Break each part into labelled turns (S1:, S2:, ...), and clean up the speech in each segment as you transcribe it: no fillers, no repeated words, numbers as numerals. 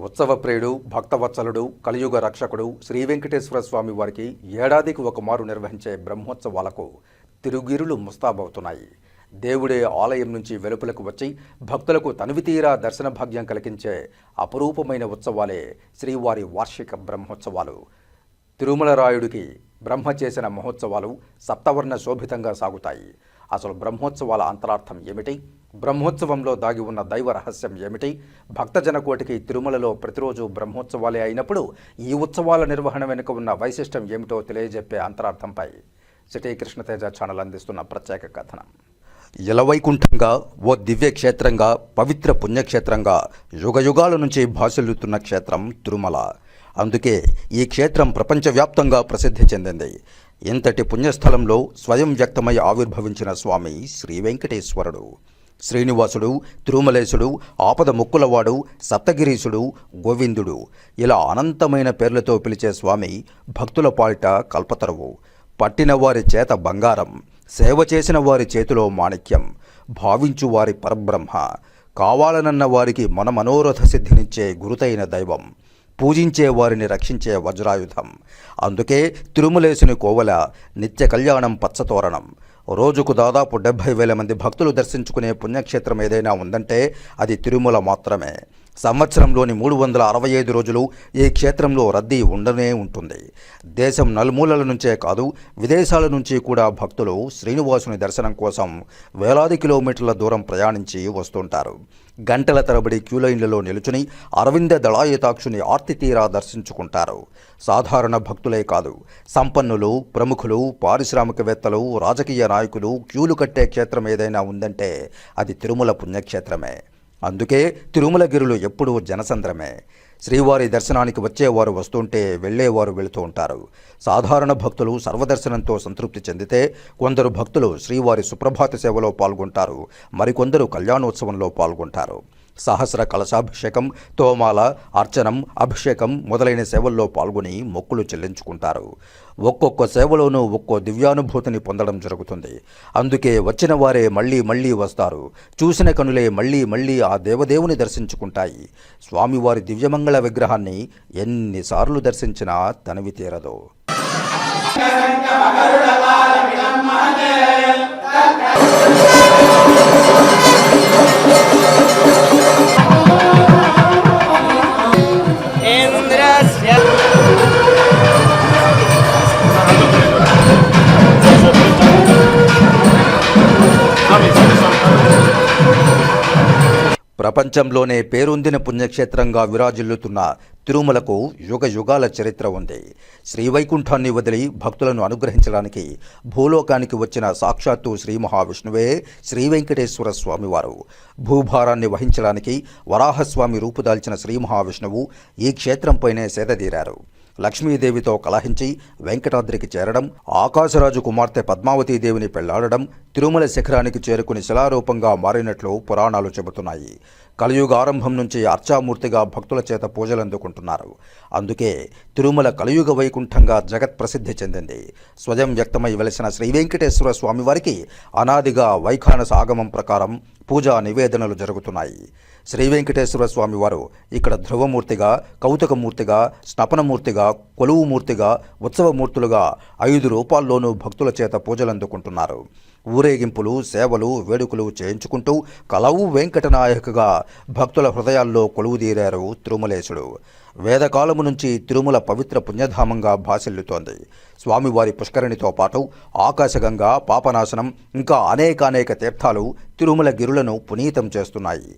S1: ఉత్సవ ప్రియుడు భక్తవత్సలుడు కలియుగ రక్షకుడు శ్రీ వెంకటేశ్వర స్వామి వారికి ఏడాదికి ఒక మారు నిర్వహించే బ్రహ్మోత్సవాలకు తిరుగిరులు ముస్తాబవుతున్నాయి. దేవుడే ఆలయం నుంచి వెలుపలకు వచ్చి భక్తులకు తనివితీరా దర్శన భాగ్యం కలిగించే అపురూపమైన ఉత్సవాలే శ్రీవారి వార్షిక బ్రహ్మోత్సవాలు. తిరుమలరాయుడికి బ్రహ్మ చేసిన మహోత్సవాలు సప్తవర్ణ శోభితంగా సాగుతాయి. అసలు బ్రహ్మోత్సవాల అంతరార్థం ఏమిటి? బ్రహ్మోత్సవంలో దాగి ఉన్న దైవ రహస్యం ఏమిటి? భక్తజన కోటికి తిరుమలలో ప్రతిరోజు బ్రహ్మోత్సవాలే అయినప్పుడు ఈ ఉత్సవాల నిర్వహణ వెనుక ఉన్న వైశిష్టం ఏమిటో తెలియజెప్పే అంతరార్థంపై సిటీ కృష్ణతేజ ఛానల్ అందిస్తున్న ప్రత్యేక కథనం. ఇలవైకుంఠంగా ఓ దివ్య క్షేత్రంగా, పవిత్ర పుణ్యక్షేత్రంగా యుగయుగాల నుంచి భాసిల్లుతున్న క్షేత్రం తిరుమల. అందుకే ఈ క్షేత్రం ప్రపంచవ్యాప్తంగా ప్రసిద్ధి చెందింది. ఇంతటి పుణ్యస్థలంలో స్వయం వ్యక్తమై ఆవిర్భవించిన స్వామి శ్రీ వెంకటేశ్వరుడు. శ్రీనివాసుడు, తిరుమలేశుడు, ఆపద ముక్కులవాడు, సప్తగిరీశుడు, గోవిందుడు ఇలా అనంతమైన పేర్లతో పిలిచే స్వామి భక్తుల పాలిట కల్పతరువు. పట్టిన వారి చేత బంగారం, సేవ చేసిన వారి చేతిలో మాణిక్యం, భావించు వారి పరబ్రహ్మ, కావాలనన్న వారికి మన మనోరథ సిద్ధినిచ్చే గురుతైన దైవం, పూజించే వారిని రక్షించే వజ్రాయుధం. అందుకే తిరుమలేశుని కోవల నిత్య కళ్యాణం పచ్చతోరణం. రోజుకు దాదాపు 70,000 మంది భక్తులు దర్శించుకునే పుణ్యక్షేత్రం ఏదైనా ఉందంటే అది తిరుమల మాత్రమే. సంవత్సరంలోని 365 రోజులు ఈ క్షేత్రంలో రద్దీ ఉండనే ఉంటుంది. దేశం నలుమూలల నుంచే కాదు, విదేశాల నుంచి కూడా భక్తులు శ్రీనివాసుని దర్శనం కోసం వేలాది కిలోమీటర్ల దూరం ప్రయాణించి వస్తుంటారు. గంటల తరబడి క్యూలైన్లలో నిలుచుని అరవింద దళాయతాక్షుని ఆర్తి తీరా దర్శించుకుంటారు. సాధారణ భక్తులే కాదు, సంపన్నులు, ప్రముఖులు, పారిశ్రామికవేత్తలు, రాజకీయ నాయకులు క్యూలు కట్టే క్షేత్రం ఏదైనా ఉందంటే అది తిరుమల పుణ్యక్షేత్రమే. అందుకే తిరుమలగిరులు ఎప్పుడూ జనసంద్రమే. శ్రీవారి దర్శనానికి వచ్చేవారు వస్తుంటే వెళ్ళేవారు వెళుతూ ఉంటారు. సాధారణ భక్తులు సర్వదర్శనంతో సంతృప్తి చెందితే కొందరు భక్తులు శ్రీవారి సుప్రభాత సేవలో పాల్గొంటారు, మరికొందరు కళ్యాణోత్సవంలో పాల్గొంటారు. సహస్ర కలశాభిషేకం, తోమాల, అర్చనం, అభిషేకం మొదలైన సేవల్లో పాల్గొని మొక్కులు చెల్లించుకుంటారు. ఒక్కొక్క సేవలోనూ ఒక్కో దివ్యానుభూతిని పొందడం జరుగుతుంది. అందుకే వచ్చిన వారే మళ్ళీ మళ్ళీ వస్తారు. చూసిన కనులే మళ్ళీ మళ్ళీ ఆ దేవదేవుని దర్శించుకుంటాయి. స్వామివారి దివ్యమంగళ విగ్రహాన్ని ఎన్నిసార్లు దర్శించినా తనివి తీరదు. ప్రపంచంలోనే పేరొందిన పుణ్యక్షేత్రంగా విరాజిల్లుతున్న తిరుమలకు యుగ యుగాల చరిత్ర ఉంది. శ్రీవైకుంఠాన్ని వదిలి భక్తులను అనుగ్రహించడానికి భూలోకానికి వచ్చిన సాక్షాత్తు శ్రీ మహావిష్ణువే శ్రీ వెంకటేశ్వర స్వామివారు. భూభారాన్ని వహించడానికి వరాహస్వామి రూపుదాల్చిన శ్రీ మహావిష్ణువు ఈ క్షేత్రంపైనే సేదదీరారు. లక్ష్మీదేవితో కలహించి వెంకటాద్రికి చేరడం, ఆకాశరాజు కుమార్తె పద్మావతీదేవిని పెళ్లాడడం, తిరుమల శిఖరానికి చేరుకుని శిలారూపంగా మారినట్లు పురాణాలు చెబుతున్నాయి. కలియుగ ఆరంభం నుంచి అర్చామూర్తిగా భక్తుల చేత పూజలందుకుంటున్నారు. అందుకే తిరుమల కలియుగ వైకుంఠంగా జగత్ ప్రసిద్ధి చెందింది. స్వయం వ్యక్తమై వెలిసిన శ్రీ వెంకటేశ్వర స్వామివారికి అనాదిగా వైఖానస ఆగమం ప్రకారం పూజా నివేదనలు జరుగుతున్నాయి. శ్రీ వెంకటేశ్వర స్వామివారు ఇక్కడ ధ్రువమూర్తిగా, కౌతుకమూర్తిగా, స్నపనమూర్తిగా, కొలువుమూర్తిగా, ఉత్సవమూర్తులుగా 5 రూపాల్లోనూ భక్తుల చేత పూజలందుకుంటున్నారు. ఊరేగింపులు, సేవలు, వేడుకలు చేయించుకుంటూ కలవు వెంకటనాయకగా భక్తుల హృదయాల్లో కొలువుదీరారు తిరుమలేశుడు. వేదకాలము నుంచి తిరుమల పవిత్ర పుణ్యధామంగా భాసిల్లుతోంది. స్వామివారి పుష్కరిణితో పాటు ఆకాశగంగా, పాపనాశనం ఇంకా అనేకానేక తీర్థాలు తిరుమల గిరులను పునీతం చేస్తున్నాయి.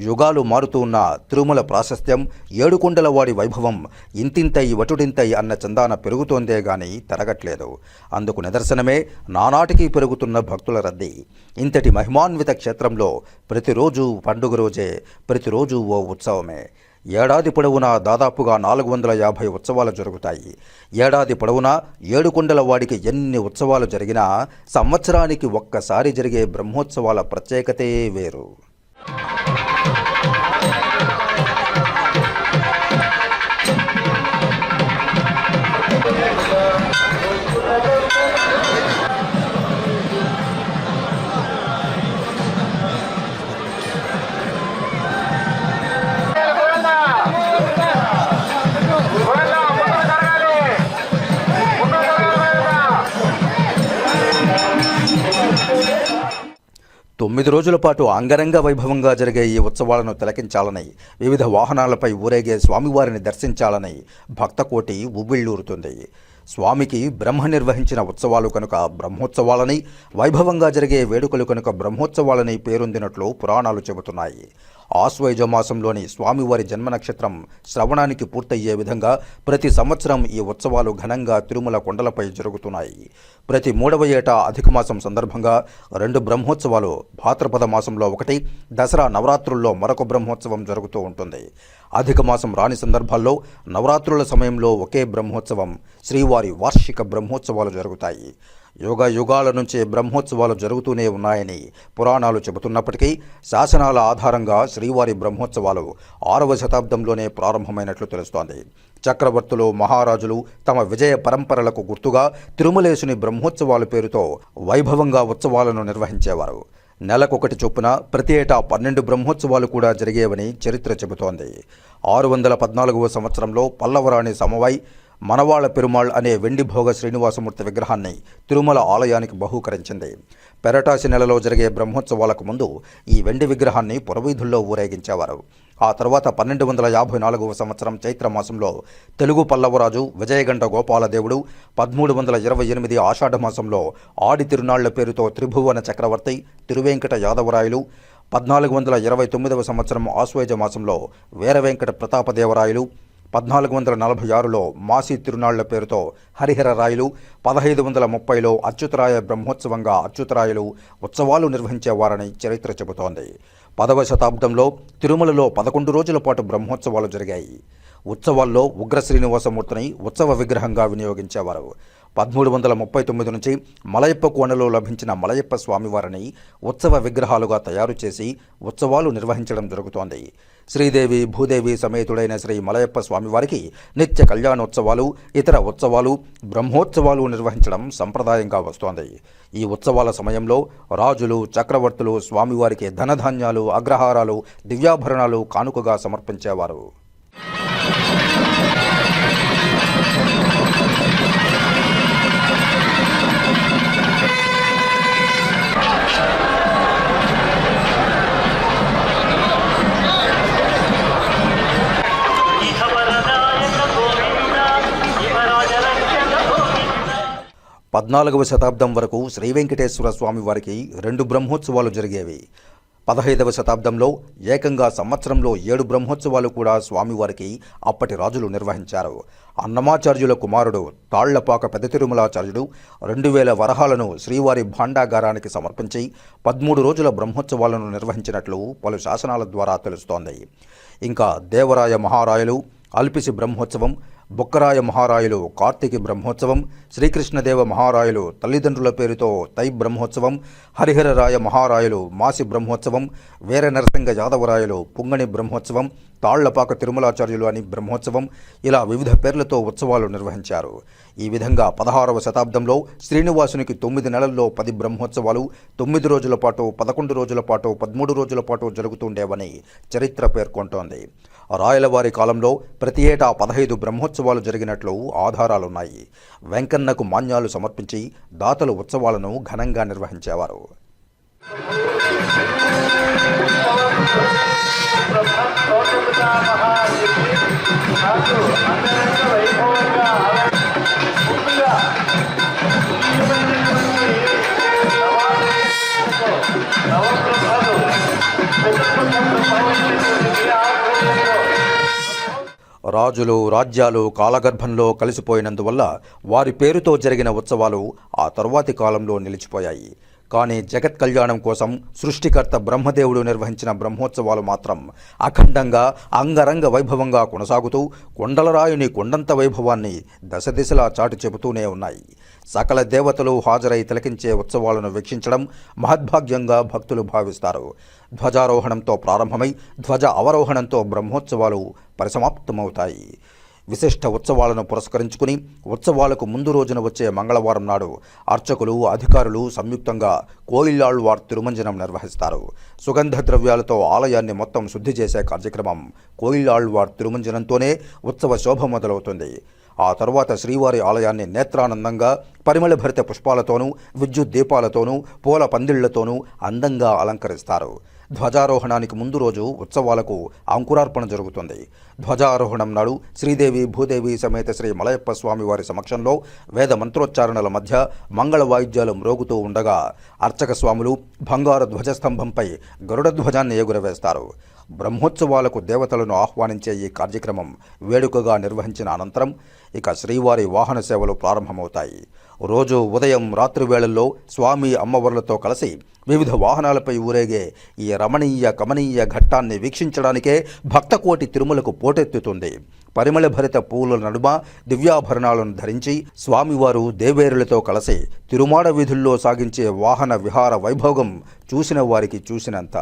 S1: యుగాలు మారుతూ ఉన్న తిరుమల ప్రాశస్త్యం, ఏడుకొండలవాడి వైభవం ఇంతింతై వటుడింతై అన్న చందాన పెరుగుతోందే గాని తరగట్లేదు. అందుకు నిదర్శనమే నానాటికి పెరుగుతున్న భక్తుల రద్దీ. ఇంతటి మహిమాన్విత క్షేత్రంలో ప్రతిరోజు పండుగ రోజే, ప్రతిరోజు ఓ ఉత్సవమే. ఏడాది పొడవునా దాదాపుగా 450 ఉత్సవాలు జరుగుతాయి. ఏడాది పొడవునా ఏడుకొండల వాడికి ఎన్ని ఉత్సవాలు జరిగినా సంవత్సరానికి ఒక్కసారి జరిగే బ్రహ్మోత్సవాల ప్రత్యేకతే వేరు. 9 రోజుల పాటు అంగరంగ వైభవంగా జరిగే ఈ ఉత్సవాలను తిలకించాలని, వివిధ వాహనాలపై ఊరేగే స్వామివారిని దర్శించాలని భక్తకోటి ఉవ్విళ్లూరుతుంది. స్వామికి బ్రహ్మ నిర్వహించిన ఉత్సవాలు కనుక బ్రహ్మోత్సవాలని, వైభవంగా జరిగే వేడుకలు కనుక బ్రహ్మోత్సవాలని పేరొందినట్లు పురాణాలు చెబుతున్నాయి. ఆశ్వయుజ మాసంలోని స్వామివారి జన్మ నక్షత్రం శ్రవణానికి పూర్తయ్యే విధంగా ప్రతి సంవత్సరం ఈ ఉత్సవాలు ఘనంగా తిరుమల కొండలపై జరుగుతున్నాయి. ప్రతి 3వ ఏటా అధిక మాసం సందర్భంగా 2 బ్రహ్మోత్సవాలు, భాద్రపద మాసంలో ఒకటి, దసరా నవరాత్రుల్లో మరొక బ్రహ్మోత్సవం జరుగుతూ ఉంటుంది. అధిక మాసం రాని సందర్భాల్లో నవరాత్రుల సమయంలో ఒకే బ్రహ్మోత్సవం, శ్రీవారి వార్షిక బ్రహ్మోత్సవాలు జరుగుతాయి. యుగ యుగాల నుంచి బ్రహ్మోత్సవాలు జరుగుతూనే ఉన్నాయని పురాణాలు చెబుతున్నప్పటికీ శాసనాల ఆధారంగా శ్రీవారి బ్రహ్మోత్సవాలు 6వ శతాబ్దంలోనే ప్రారంభమైనట్లు తెలుస్తోంది. చక్రవర్తులు, మహారాజులు తమ విజయ పరంపరలకు గుర్తుగా తిరుమలేశుని బ్రహ్మోత్సవాల పేరుతో వైభవంగా ఉత్సవాలను నిర్వహించేవారు. నెలకొకటి చొప్పున ప్రతి ఏటా 12 బ్రహ్మోత్సవాలు కూడా జరిగేవని చరిత్ర చెబుతోంది. 614వ సంవత్సరంలో పల్లవరాణి సమవై మనవాళ పెరుమాళ్ అనే వెండి భోగ శ్రీనివాసమూర్తి విగ్రహాన్ని తిరుమల ఆలయానికి బహూకరించింది. పెరటాసి నెలలో జరిగే బ్రహ్మోత్సవాలకు ముందు ఈ వెండి విగ్రహాన్ని పురవీధుల్లో ఊరేగించేవారు. ఆ తర్వాత 1254వ సంవత్సరం చైత్రమాసంలో తెలుగు పల్లవరాజు విజయగంట గోపాలదేవుడు, 1328 ఆషాఢమాసంలో ఆడి తిరునాళ్ల పేరుతో త్రిభువన చక్రవర్తి తిరువేంకట యాదవరాయలు, 1429వ సంవత్సరం ఆశ్వయుజ మాసంలో వీరవెంకట ప్రతాపదేవరాయలు, 1446లో మాసి తిరునాళ్ల పేరుతో హరిహర రాయలు, 1530లో అచ్యుతరాయ బ్రహ్మోత్సవంగా అచ్యుతరాయలు ఉత్సవాలు నిర్వహించేవారని చరిత్ర చెబుతోంది. 10వ శతాబ్దంలో తిరుమలలో 11 రోజుల పాటు బ్రహ్మోత్సవాలు జరిగాయి. ఉత్సవాల్లో ఉగ్ర శ్రీనివాసమూర్తిని ఉత్సవ విగ్రహంగా వినియోగించేవారు. 1339 నుంచి మలయప్ప కోనలో లభించిన మలయప్ప స్వామివారిని ఉత్సవ విగ్రహాలుగా తయారు చేసి ఉత్సవాలు నిర్వహించడం జరుగుతోంది. శ్రీదేవి భూదేవి సమేతుడైన శ్రీ మలయప్ప స్వామివారికి నిత్య కళ్యాణోత్సవాలు, ఇతర ఉత్సవాలు, బ్రహ్మోత్సవాలు నిర్వహించడం సంప్రదాయంగా వస్తోంది. ఈ ఉత్సవాల సమయంలో రాజులు, చక్రవర్తులు స్వామివారికి ధనధాన్యాలు, అగ్రహారాలు, దివ్యాభరణాలు కానుకగా సమర్పించేవారు. పద్నాలుగవ శతాబ్దం వరకు శ్రీ వెంకటేశ్వర స్వామి వారికి 2 బ్రహ్మోత్సవాలు జరిగేవి. 15వ శతాబ్దంలో ఏకంగా సంవత్సరంలో 7 బ్రహ్మోత్సవాలు కూడా స్వామివారికి అప్పటి రాజులు నిర్వహించారు. అన్నమాచార్యుల కుమారుడు తాళ్లపాక పెద్ద తిరుమలాచార్యుడు 2000 వరహాలను శ్రీవారి భాండాగారానికి సమర్పించి 13 రోజుల బ్రహ్మోత్సవాలను నిర్వహించినట్లు పలు శాసనాల ద్వారా తెలుస్తోంది. ఇంకా దేవరాయ మహారాయలు అల్పిసి బ్రహ్మోత్సవం, బొక్కరాయ మహారాయలు కార్తీకి బ్రహ్మోత్సవం, శ్రీకృష్ణదేవ మహారాయలు తల్లిదండ్రుల పేరుతో తై బ్రహ్మోత్సవం, హరిహరరాయ మహారాయలు మాసి బ్రహ్మోత్సవం, వీర నరసింగ యాదవరాయలు పుంగణి బ్రహ్మోత్సవం, తాళ్లపాక తిరుమలాచార్యులు అని బ్రహ్మోత్సవం, ఇలా వివిధ పేర్లతో ఉత్సవాలు నిర్వహించారు. ఈ విధంగా 16వ శతాబ్దంలో శ్రీనివాసునికి 9 నెలల్లో 10 బ్రహ్మోత్సవాలు, 9 రోజుల పాటు, 11 రోజుల పాటు, 13 రోజుల పాటు జరుగుతుండేవని చరిత్ర పేర్కొంటోంది. రాయలవారి కాలంలో ప్రతి ఏటా 15 బ్రహ్మోత్సవాలు జరిగినట్లు ఆధారాలున్నాయి. వెంకన్నకు మాన్యాలు సమర్పించి దాతలు ఉత్సవాలను ఘనంగా నిర్వహించేవారు. రాజులు, రాజ్యాలు కాలగర్భంలో కలిసిపోయినందువల్ల వారి పేరుతో జరిగిన ఉత్సవాలు ఆ తరువాతి కాలంలో నిలిచిపోయాయి. కానీ జగత్ కళ్యాణం కోసం సృష్టికర్త బ్రహ్మదేవుడు నిర్వహించిన బ్రహ్మోత్సవాలు మాత్రం అఖండంగా అంగరంగ వైభవంగా కొనసాగుతూ కొండలరాయుని కొండంత వైభవాన్ని దశ దిశలా చాటి చెబుతూనే ఉన్నాయి. సకల దేవతలు హాజరై తిలకించే ఉత్సవాలను వీక్షించడం మహద్భాగ్యంగా భక్తులు భావిస్తారు. ధ్వజారోహణంతో ప్రారంభమై ధ్వజ అవరోహణంతో బ్రహ్మోత్సవాలు పరిసమాప్తమవుతాయి. విశిష్ట ఉత్సవాలను పురస్కరించుకుని ఉత్సవాలకు ముందు రోజున వచ్చే మంగళవారం నాడు అర్చకులు, అధికారులు సంయుక్తంగా కోయిలాళ్వార్ తిరుమంజనం నిర్వహిస్తారు. సుగంధ ద్రవ్యాలతో ఆలయాన్ని మొత్తం శుద్ధి చేసే కార్యక్రమం కోయిలాళ్వార్ తిరుమంజనంతోనే ఉత్సవ శోభ మొదలవుతుంది. ఆ తరువాత శ్రీవారి ఆలయాన్ని నేత్రానందంగా పరిమళభరిత పుష్పాలతోనూ విద్యుత్ దీపాలతోనూ పూల పందిళ్లతోనూ అందంగా అలంకరిస్తారు. ధ్వజారోహణానికి ముందు రోజు ఉత్సవాలకు అంకురార్పణ జరుగుతుంది. ధ్వజారోహణం నాడు శ్రీదేవి భూదేవి సమేత శ్రీ మలయప్ప స్వామి వారి సమక్షంలో వేద మంత్రోచ్చారణల మధ్య మంగళ వాయిద్యాలు మ్రోగుతూ ఉండగా అర్చక స్వాములు బంగారు ధ్వజస్తంభంపై గరుడ ధ్వజాన్ని ఎగురవేస్తారు. బ్రహ్మోత్సవాలకు దేవతలను ఆహ్వానించే ఈ కార్యక్రమం వేడుకగా నిర్వహించిన అనంతరం ఇక శ్రీవారి వాహన సేవలు ప్రారంభమవుతాయి. రోజు ఉదయం రాత్రి వేళల్లో స్వామి అమ్మవార్లతో కలిసి వివిధ వాహనాలపై ఊరేగే ఈ రమణీయ కమనీయ ఘట్టాన్ని వీక్షించడానికే భక్తకోటి తిరుమలకు పోటెత్తుతుంది. పరిమళభరిత పూల నడుమ దివ్యాభరణాలను ధరించి స్వామివారు దేవేరులతో కలిసి తిరుమాడ వీధుల్లో సాగించే వాహన విహార వైభోగం చూసిన వారికి చూసినంత.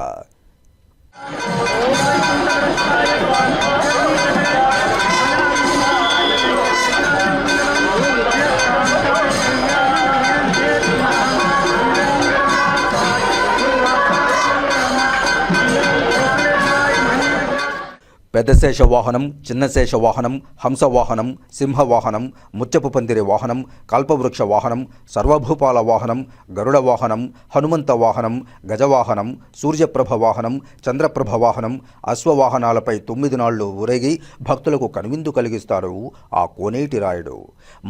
S1: పెద్ద శేష వాహనం, చిన్న శేష వాహనం, హంస వాహనం, సింహ వాహనం, ముత్యపు పందిరి వాహనం, కల్పవృక్ష వాహనం, సర్వభూపాల వాహనం, గరుడ వాహనం, హనుమంత వాహనం, గజవాహనం, సూర్యప్రభ వాహనం, చంద్రప్రభ వాహనం, అశ్వవాహనాలపై 9 నాళ్లు ఊరేగి భక్తులకు కనువిందు కలిగిస్తాడు ఆ కోనేటి రాయుడు.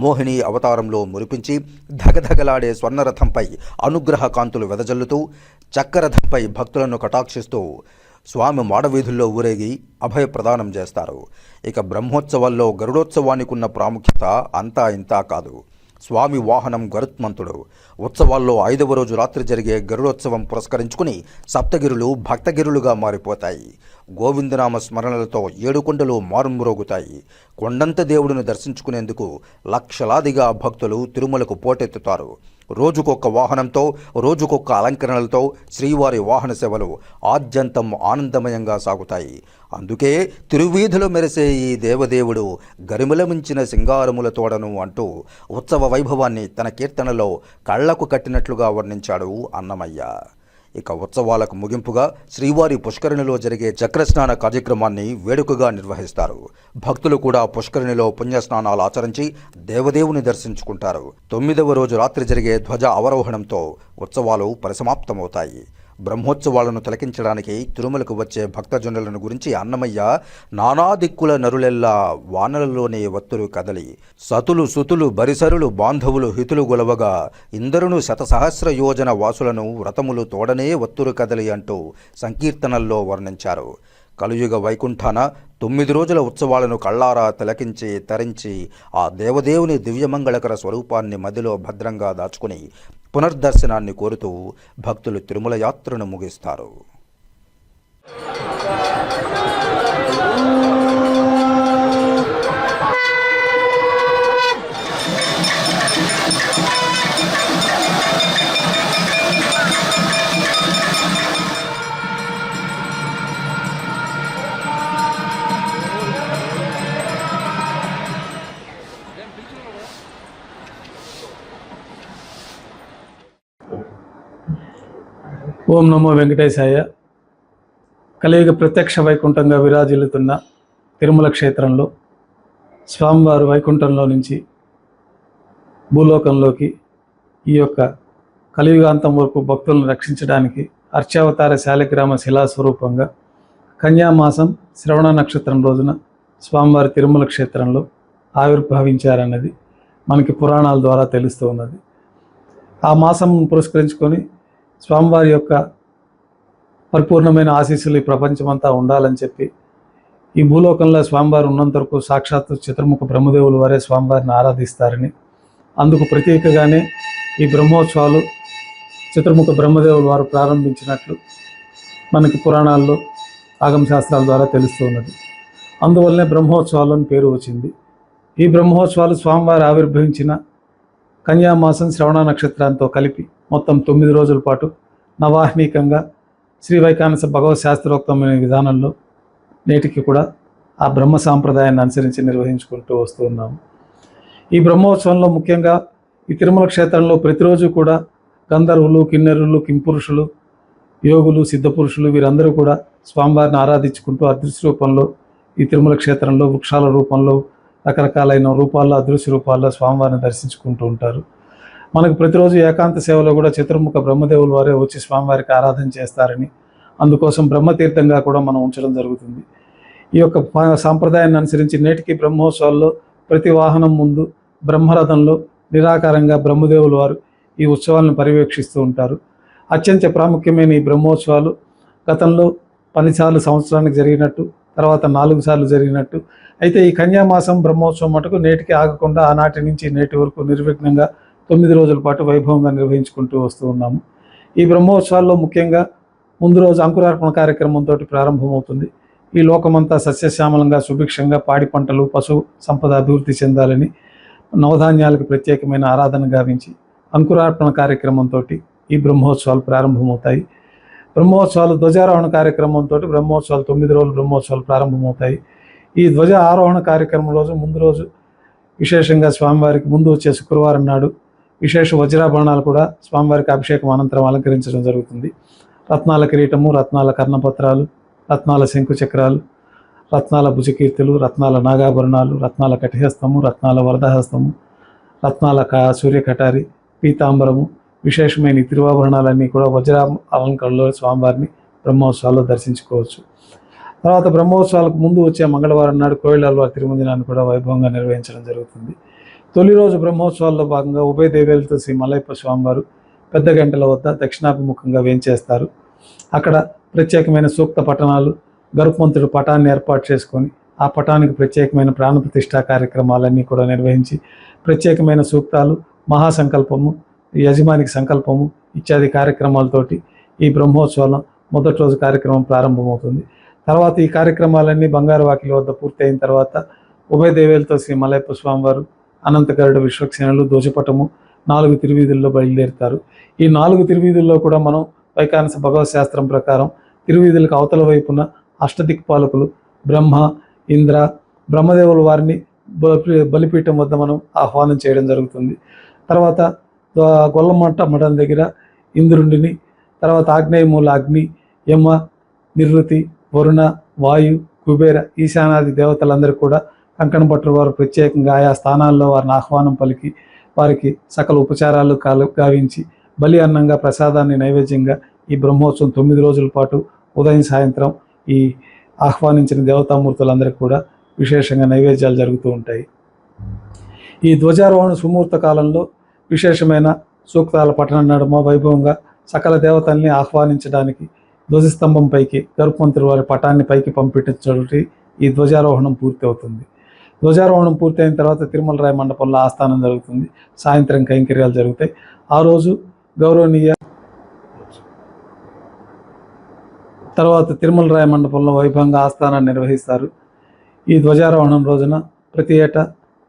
S1: మోహిని అవతారంలో మురిపించి ధగధగలాడే స్వర్ణరథంపై అనుగ్రహ కాంతులు వెదజల్లుతూ చక్కరథంపై భక్తులను కటాక్షిస్తూ స్వామి మాడవీధుల్లో ఊరేగి అభయ ప్రదానం చేస్తారు. ఇక బ్రహ్మోత్సవాల్లో గరుడోత్సవానికి ఉన్న ప్రాముఖ్యత అంతా ఇంతా కాదు. స్వామి వాహనం గరుత్మంతుడు. ఉత్సవాల్లో 5వ రోజు రాత్రి జరిగే గరుడోత్సవం పురస్కరించుకుని సప్తగిరులు భక్తగిరులుగా మారిపోతాయి. గోవిందనామ స్మరణలతో 7 కొండలు మారుమ్రోగుతాయి. కొండంత దేవుడిని దర్శించుకునేందుకు లక్షలాదిగా భక్తులు తిరుమలకు పోటెత్తుతారు. రోజుకొక్క వాహనంతో, రోజుకొక్క అలంకరణలతో శ్రీవారి వాహన సేవలు ఆద్యంతం ఆనందమయంగా సాగుతాయి. అందుకే తిరువీధిలో మెరిసే ఈ దేవదేవుడు గరిమల మించిన సింగారముల తోడను అంటూ ఉత్సవ వైభవాన్ని తన కీర్తనలో కళ్లకు కట్టినట్లుగా వర్ణించాడు అన్నమయ్య. ఇక ఉత్సవాలకు ముగింపుగా శ్రీవారి పుష్కరిణిలో జరిగే చక్రస్నాన కార్యక్రమాన్ని వేడుకగా నిర్వహిస్తారు. భక్తులు కూడా పుష్కరిణిలో పుణ్యస్నానాలు ఆచరించి దేవదేవుని దర్శించుకుంటారు. 9వ రోజు రాత్రి జరిగే ధ్వజ అవరోహణంతో ఉత్సవాలు పరిసమాప్తమవుతాయి. బ్రహ్మోత్సవాలను తిలకించడానికి తిరుమలకు వచ్చే భక్తజనులను గురించి అన్నమయ్య నానా దిక్కుల నరులెల్లా వానలలోనే వత్తులు కదలి సతులు సుతులు బరిసరులు బాంధవులు హితులు గొలవగా ఇందరును శతసహస్ర యోజన వాసులను వ్రతములు తోడనే వత్తులు కదలి అంటూ సంకీర్తనల్లో వర్ణించారు. కలియుగ వైకుంఠాన 9 రోజుల ఉత్సవాలను కళ్ళారా తిలకించి తరించి ఆ దేవదేవుని దివ్యమంగళకర స్వరూపాన్ని మదిలో భద్రంగా దాచుకుని పునర్దర్శనాన్ని కోరుతూ భక్తులు తిరుమల యాత్రను ముగిస్తారు.
S2: ఓం నమో వెంకటేశాయ. కలియుగ ప్రత్యక్ష వైకుంఠంగా విరాజిల్లుతున్న తిరుమల క్షేత్రంలో స్వామివారు వైకుంఠంలో నుంచి భూలోకంలోకి ఈ యొక్క కలియుగాంతం వరకు భక్తులను రక్షించడానికి అర్చావతార శాలిగ్రామ శిలాస్వరూపంగా కన్యామాసం శ్రవణ నక్షత్రం రోజున స్వామివారి తిరుమల క్షేత్రంలో ఆవిర్భవించారన్నది మనకి పురాణాల ద్వారా తెలుస్తూ ఉన్నది. ఆ మాసం పురస్కరించుకొని స్వామివారి యొక్క పరిపూర్ణమైన ఆశీస్సులు ఈ ప్రపంచమంతా ఉండాలని చెప్పి ఈ భూలోకంలో స్వామివారు ఉన్నంత వరకు సాక్షాత్తు చతుర్ముఖ బ్రహ్మదేవుల వారే స్వామివారిని ఆరాధిస్తారని, అందుకు ప్రతీకగానే ఈ బ్రహ్మోత్సవాలు చతుర్ముఖ బ్రహ్మదేవుల వారు ప్రారంభించినట్లు మనకి పురాణాల్లో ఆగమశాస్త్రాల ద్వారా తెలుస్తూ ఉన్నది. అందువల్లనే బ్రహ్మోత్సవాలు అని పేరు వచ్చింది. ఈ బ్రహ్మోత్సవాలు స్వామివారు ఆవిర్భవించిన కన్యామాసం శ్రవణ నక్షత్రంతో కలిపి మొత్తం 9 రోజుల పాటు నవాహ్నికంగా శ్రీ వైకానస భగవత్ శాస్త్రోక్తమైన విధానంలో నేటికి కూడా ఆ బ్రహ్మ సాంప్రదాయాన్ని అనుసరించి నిర్వహించుకుంటూ వస్తూ ఉన్నాము. ఈ బ్రహ్మోత్సవంలో ముఖ్యంగా ఈ తిరుమల క్షేత్రంలో ప్రతిరోజు కూడా గంధర్వులు, కిన్నెరులు, కింపురుషులు, యోగులు, సిద్ధపురుషులు వీరందరూ కూడా స్వామివారిని ఆరాధించుకుంటూ అదృశ్య రూపంలో ఈ తిరుమల క్షేత్రంలో వృక్షాల రూపంలో రకరకాలైన రూపాల్లో అదృశ్య రూపాల్లో స్వామివారిని దర్శించుకుంటూ ఉంటారు. మనకు ప్రతిరోజు ఏకాంత సేవలో కూడా చతుర్ముఖ బ్రహ్మదేవుల వారే వచ్చి స్వామివారికి ఆరాధన చేస్తారని, అందుకోసం బ్రహ్మతీర్థంగా కూడా మనం ఉంచడం జరుగుతుంది. ఈ యొక్క సాంప్రదాయాన్ని అనుసరించి నేటికి బ్రహ్మోత్సవాల్లో ప్రతి వాహనం ముందు బ్రహ్మరథంలో నిరాకారంగా బ్రహ్మదేవుల వారు ఈ ఉత్సవాలను పర్యవేక్షిస్తూ ఉంటారు. అత్యంత ప్రాముఖ్యమైన ఈ బ్రహ్మోత్సవాలు గతంలో 10 సార్లు సంవత్సరానికి జరిగినట్టు, తర్వాత 4 సార్లు జరిగినట్టు. అయితే ఈ కన్యామాసం బ్రహ్మోత్సవం మటుకు నేటికి ఆగకుండా ఆనాటి నుంచి నేటి వరకు నిర్విఘ్నంగా 9 రోజుల పాటు వైభవంగా నిర్వహించుకుంటూ వస్తూ ఉన్నాము. ఈ బ్రహ్మోత్సవాల్లో ముఖ్యంగా ముందు రోజు అంకురార్పణ కార్యక్రమంతో ప్రారంభమవుతుంది. ఈ లోకమంతా సస్యశ్యామలంగా సుభిక్షంగా పాడి పంటలు పశు సంపద అభివృద్ధి చెందాలని నవధాన్యాలకు ప్రత్యేకమైన ఆరాధన గావించి అంకురార్పణ కార్యక్రమంతో ఈ బ్రహ్మోత్సవాలు ప్రారంభమవుతాయి. బ్రహ్మోత్సవాలు ధ్వజారోహణ కార్యక్రమంతో బ్రహ్మోత్సవాలు 9 రోజులు బ్రహ్మోత్సవాలు ప్రారంభమవుతాయి. ఈ ధ్వజ ఆరోహణ కార్యక్రమం రోజు ముందు రోజు విశేషంగా స్వామివారికి ముందు వచ్చే శుక్రవారం నాడు విశేష వజ్రాభరణాలు కూడా స్వామివారికి అభిషేకం అనంతరం అలంకరించడం జరుగుతుంది. రత్నాల కిరీటము, రత్నాల కర్ణపత్రాలు, రత్నాల శంకు చక్రాలు, రత్నాల భుజకీర్తులు, రత్నాల నాగాభరణాలు, రత్నాల కటిహస్తము, రత్నాల వరదహస్తము, రత్నాల సూర్యకటారి, పీతాంబరము, విశేషమైన తిరువాభరణాలన్నీ కూడా వజ్ర అలంకరణలో స్వామివారిని బ్రహ్మోత్సవాల్లో దర్శించుకోవచ్చు. తర్వాత బ్రహ్మోత్సవాలకు ముందు వచ్చే మంగళవారం నాడు కోయిలవారి తిరుమంజనాన్ని కూడా వైభవంగా నిర్వహించడం జరుగుతుంది. తొలి రోజు బ్రహ్మోత్సవాల్లో భాగంగా ఉభయ దేవేలతో శ్రీ మలయప్ప స్వామివారు పెద్ద గంటల వద్ద దక్షిణాభిముఖంగా వేంచేస్తారు. అక్కడ ప్రత్యేకమైన సూక్త పఠనాలు, గరుత్మంతుడు పటాన్ని ఏర్పాటు చేసుకొని ఆ పటానికి ప్రత్యేకమైన ప్రాణప్రతిష్ఠా కార్యక్రమాలన్నీ కూడా నిర్వహించి ప్రత్యేకమైన సూక్తాలు, మహాసంకల్పము, యజమానికి సంకల్పము ఇత్యాది కార్యక్రమాలతోటి ఈ బ్రహ్మోత్సవం మొదటి రోజు కార్యక్రమం ప్రారంభమవుతుంది. తర్వాత ఈ కార్యక్రమాలన్నీ బంగారు వాకిలి వద్ద పూర్తయిన తర్వాత ఉభయ దేవేలతో శ్రీ మలయప్ప స్వామివారు, అనంతగరుడ, విశ్వక్సేనులు, ధ్వజపటము 4 తిరువీధుల్లో బయలుదేరుతారు. ఈ 4 తిరువీధుల్లో కూడా మనం వైకానస భగవత్ శాస్త్రం ప్రకారం తిరువీధులకు అవతల వైపున అష్టదిక్పాలకులు బ్రహ్మ, ఇంద్ర, బ్రహ్మదేవుల వారిని బలిపీఠం వద్ద మనం ఆహ్వానం చేయడం జరుగుతుంది. తర్వాత గొల్లమంట మఠం దగ్గర ఇంద్రుడిని, తర్వాత ఆగ్నేయ మూల అగ్ని, యమ, నిరుతి, వరుణ, వాయు, కుబేర, ఈశానాది దేవతలందరూ కూడా కంకణ భట్టు వారు ప్రత్యేకంగా ఆయా స్థానాల్లో వారిని ఆహ్వానం పలికి వారికి సకల ఉపచారాలు గావించి బలి అన్నంగా ప్రసాదాన్ని నైవేద్యంగా ఈ బ్రహ్మోత్సవం 9 రోజుల పాటు ఉదయం సాయంత్రం ఈ ఆహ్వానించిన దేవతామూర్తులందరికీ కూడా విశేషంగా నైవేద్యాలు జరుగుతూ ఉంటాయి. ఈ ధ్వజారోహణ సుముహూర్త కాలంలో విశేషమైన సూక్తాల పఠనం నడుమ వైభవంగా సకల దేవతల్ని ఆహ్వానించడానికి ధ్వజస్తంభం పైకి గరుత్మంతుడి వారి పటాన్ని పైకి పంపించడానికి ఈ ధ్వజారోహణం పూర్తి అవుతుంది. ధ్వజారోహణం పూర్తయిన తర్వాత తిరుమలరాయ మండపంలో ఆస్థానం జరుగుతుంది. సాయంత్రం కైంకర్యాలు జరుగుతాయి. ఆ రోజు గౌరవనీయ తర్వాత తిరుమలరాయ మండపంలో వైభవంగా ఆస్థానాన్ని నిర్వహిస్తారు. ఈ ధ్వజారోహణం రోజున ప్రతి ఏటా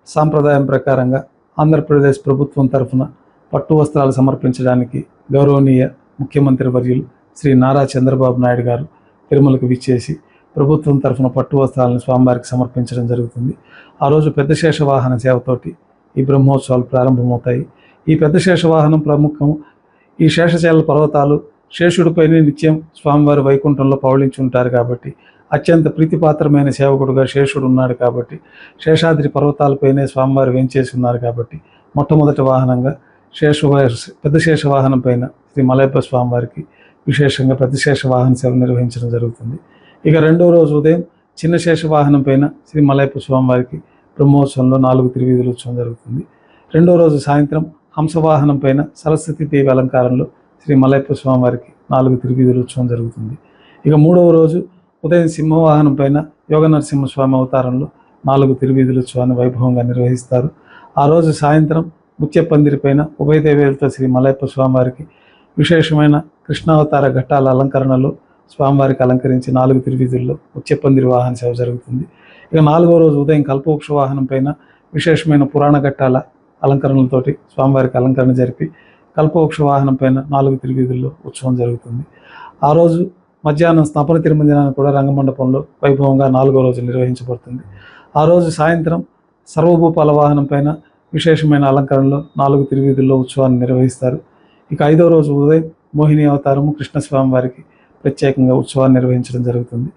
S2: సాంప్రదాయం ప్రకారంగా ఆంధ్రప్రదేశ్ ప్రభుత్వం తరఫున పట్టు వస్త్రాలు సమర్పించడానికి గౌరవనీయ ముఖ్యమంత్రి వర్యులు శ్రీ నారా చంద్రబాబు నాయుడు గారు తిరుమలకు విచ్చేసి ప్రభుత్వం తరఫున పట్టు వస్త్రాలను స్వామివారికి సమర్పించడం జరుగుతుంది. ఆ రోజు పెద్ద శేషవాహన సేవతోటి ఈ బ్రహ్మోత్సవాలు ప్రారంభమవుతాయి. ఈ పెద్ద శేషవాహనం ప్రముఖం. ఈ శేషశైల పర్వతాలు శేషుడిపైనే నిత్యం స్వామివారి వైకుంఠంలో పవళించి ఉంటారు కాబట్టి, అత్యంత ప్రీతిపాత్రమైన సేవకుడుగా శేషుడు ఉన్నాడు కాబట్టి, శేషాద్రి పర్వతాలపైనే స్వామివారు వేంచేసి ఉన్నారు కాబట్టి మొట్టమొదటి వాహనంగా పెద్ద శేషవాహనం పైన శ్రీ మలయప్ప స్వామివారికి విశేషంగా పెద్ద శేషవాహన సేవ నిర్వహించడం జరుగుతుంది. ఇక రెండో రోజు ఉదయం చిన్న శేషవాహనం పైన శ్రీ మలయప్ప స్వామివారికి బ్రహ్మోత్సవంలో 4 తిరువీధుల ఉత్సవం జరుగుతుంది. రెండో రోజు సాయంత్రం హంసవాహనం పైన సరస్వతి దేవి అలంకారంలో శ్రీ మలయప్ప స్వామివారికి 4 తిరువీధుల ఉత్సవం జరుగుతుంది. ఇక మూడవ రోజు ఉదయం సింహవాహనం పైన యోగ నరసింహస్వామి అవతారంలో 4 తిరువీధుల ఉత్సవాన్ని వైభవంగా నిర్వహిస్తారు. ఆ రోజు సాయంత్రం ముత్యపందిరి పైన ఉభయ దేవేలతో శ్రీ మలయప్ప స్వామివారికి విశేషమైన కృష్ణావతార ఘట్టాల అలంకరణలో స్వామివారికి అలంకరించి 4 తిరువీధుల్లో ముత్యపందిరి వాహన సేవ జరుగుతుంది. ఇక 4వ రోజు ఉదయం కల్పవృక్ష వాహనం పైన విశేషమైన పురాణ ఘట్టాల అలంకరణలతోటి స్వామివారికి అలంకరణ జరిపి కల్పవృక్ష వాహనం పైన 4 తిరువీధుల్లో ఉత్సవం జరుగుతుంది. ఆ రోజు మధ్యాహ్నం స్నపన తిరుమంజనాన్ని కూడా రంగమండపంలో వైభవంగా 4వ రోజు నిర్వహించబడుతుంది. ఆ రోజు సాయంత్రం సర్వభూపాల వాహనం పైన విశేషమైన అలంకరణలో 4 తిరువీధుల్లో ఉత్సవాన్ని నిర్వహిస్తారు. ఇక 5వ రోజు ఉదయం మోహిని అవతారము కృష్ణస్వామి వారికి ప్రత్యేకంగా ఉత్సవాన్ని నిర్వహించడం జరుగుతుంది.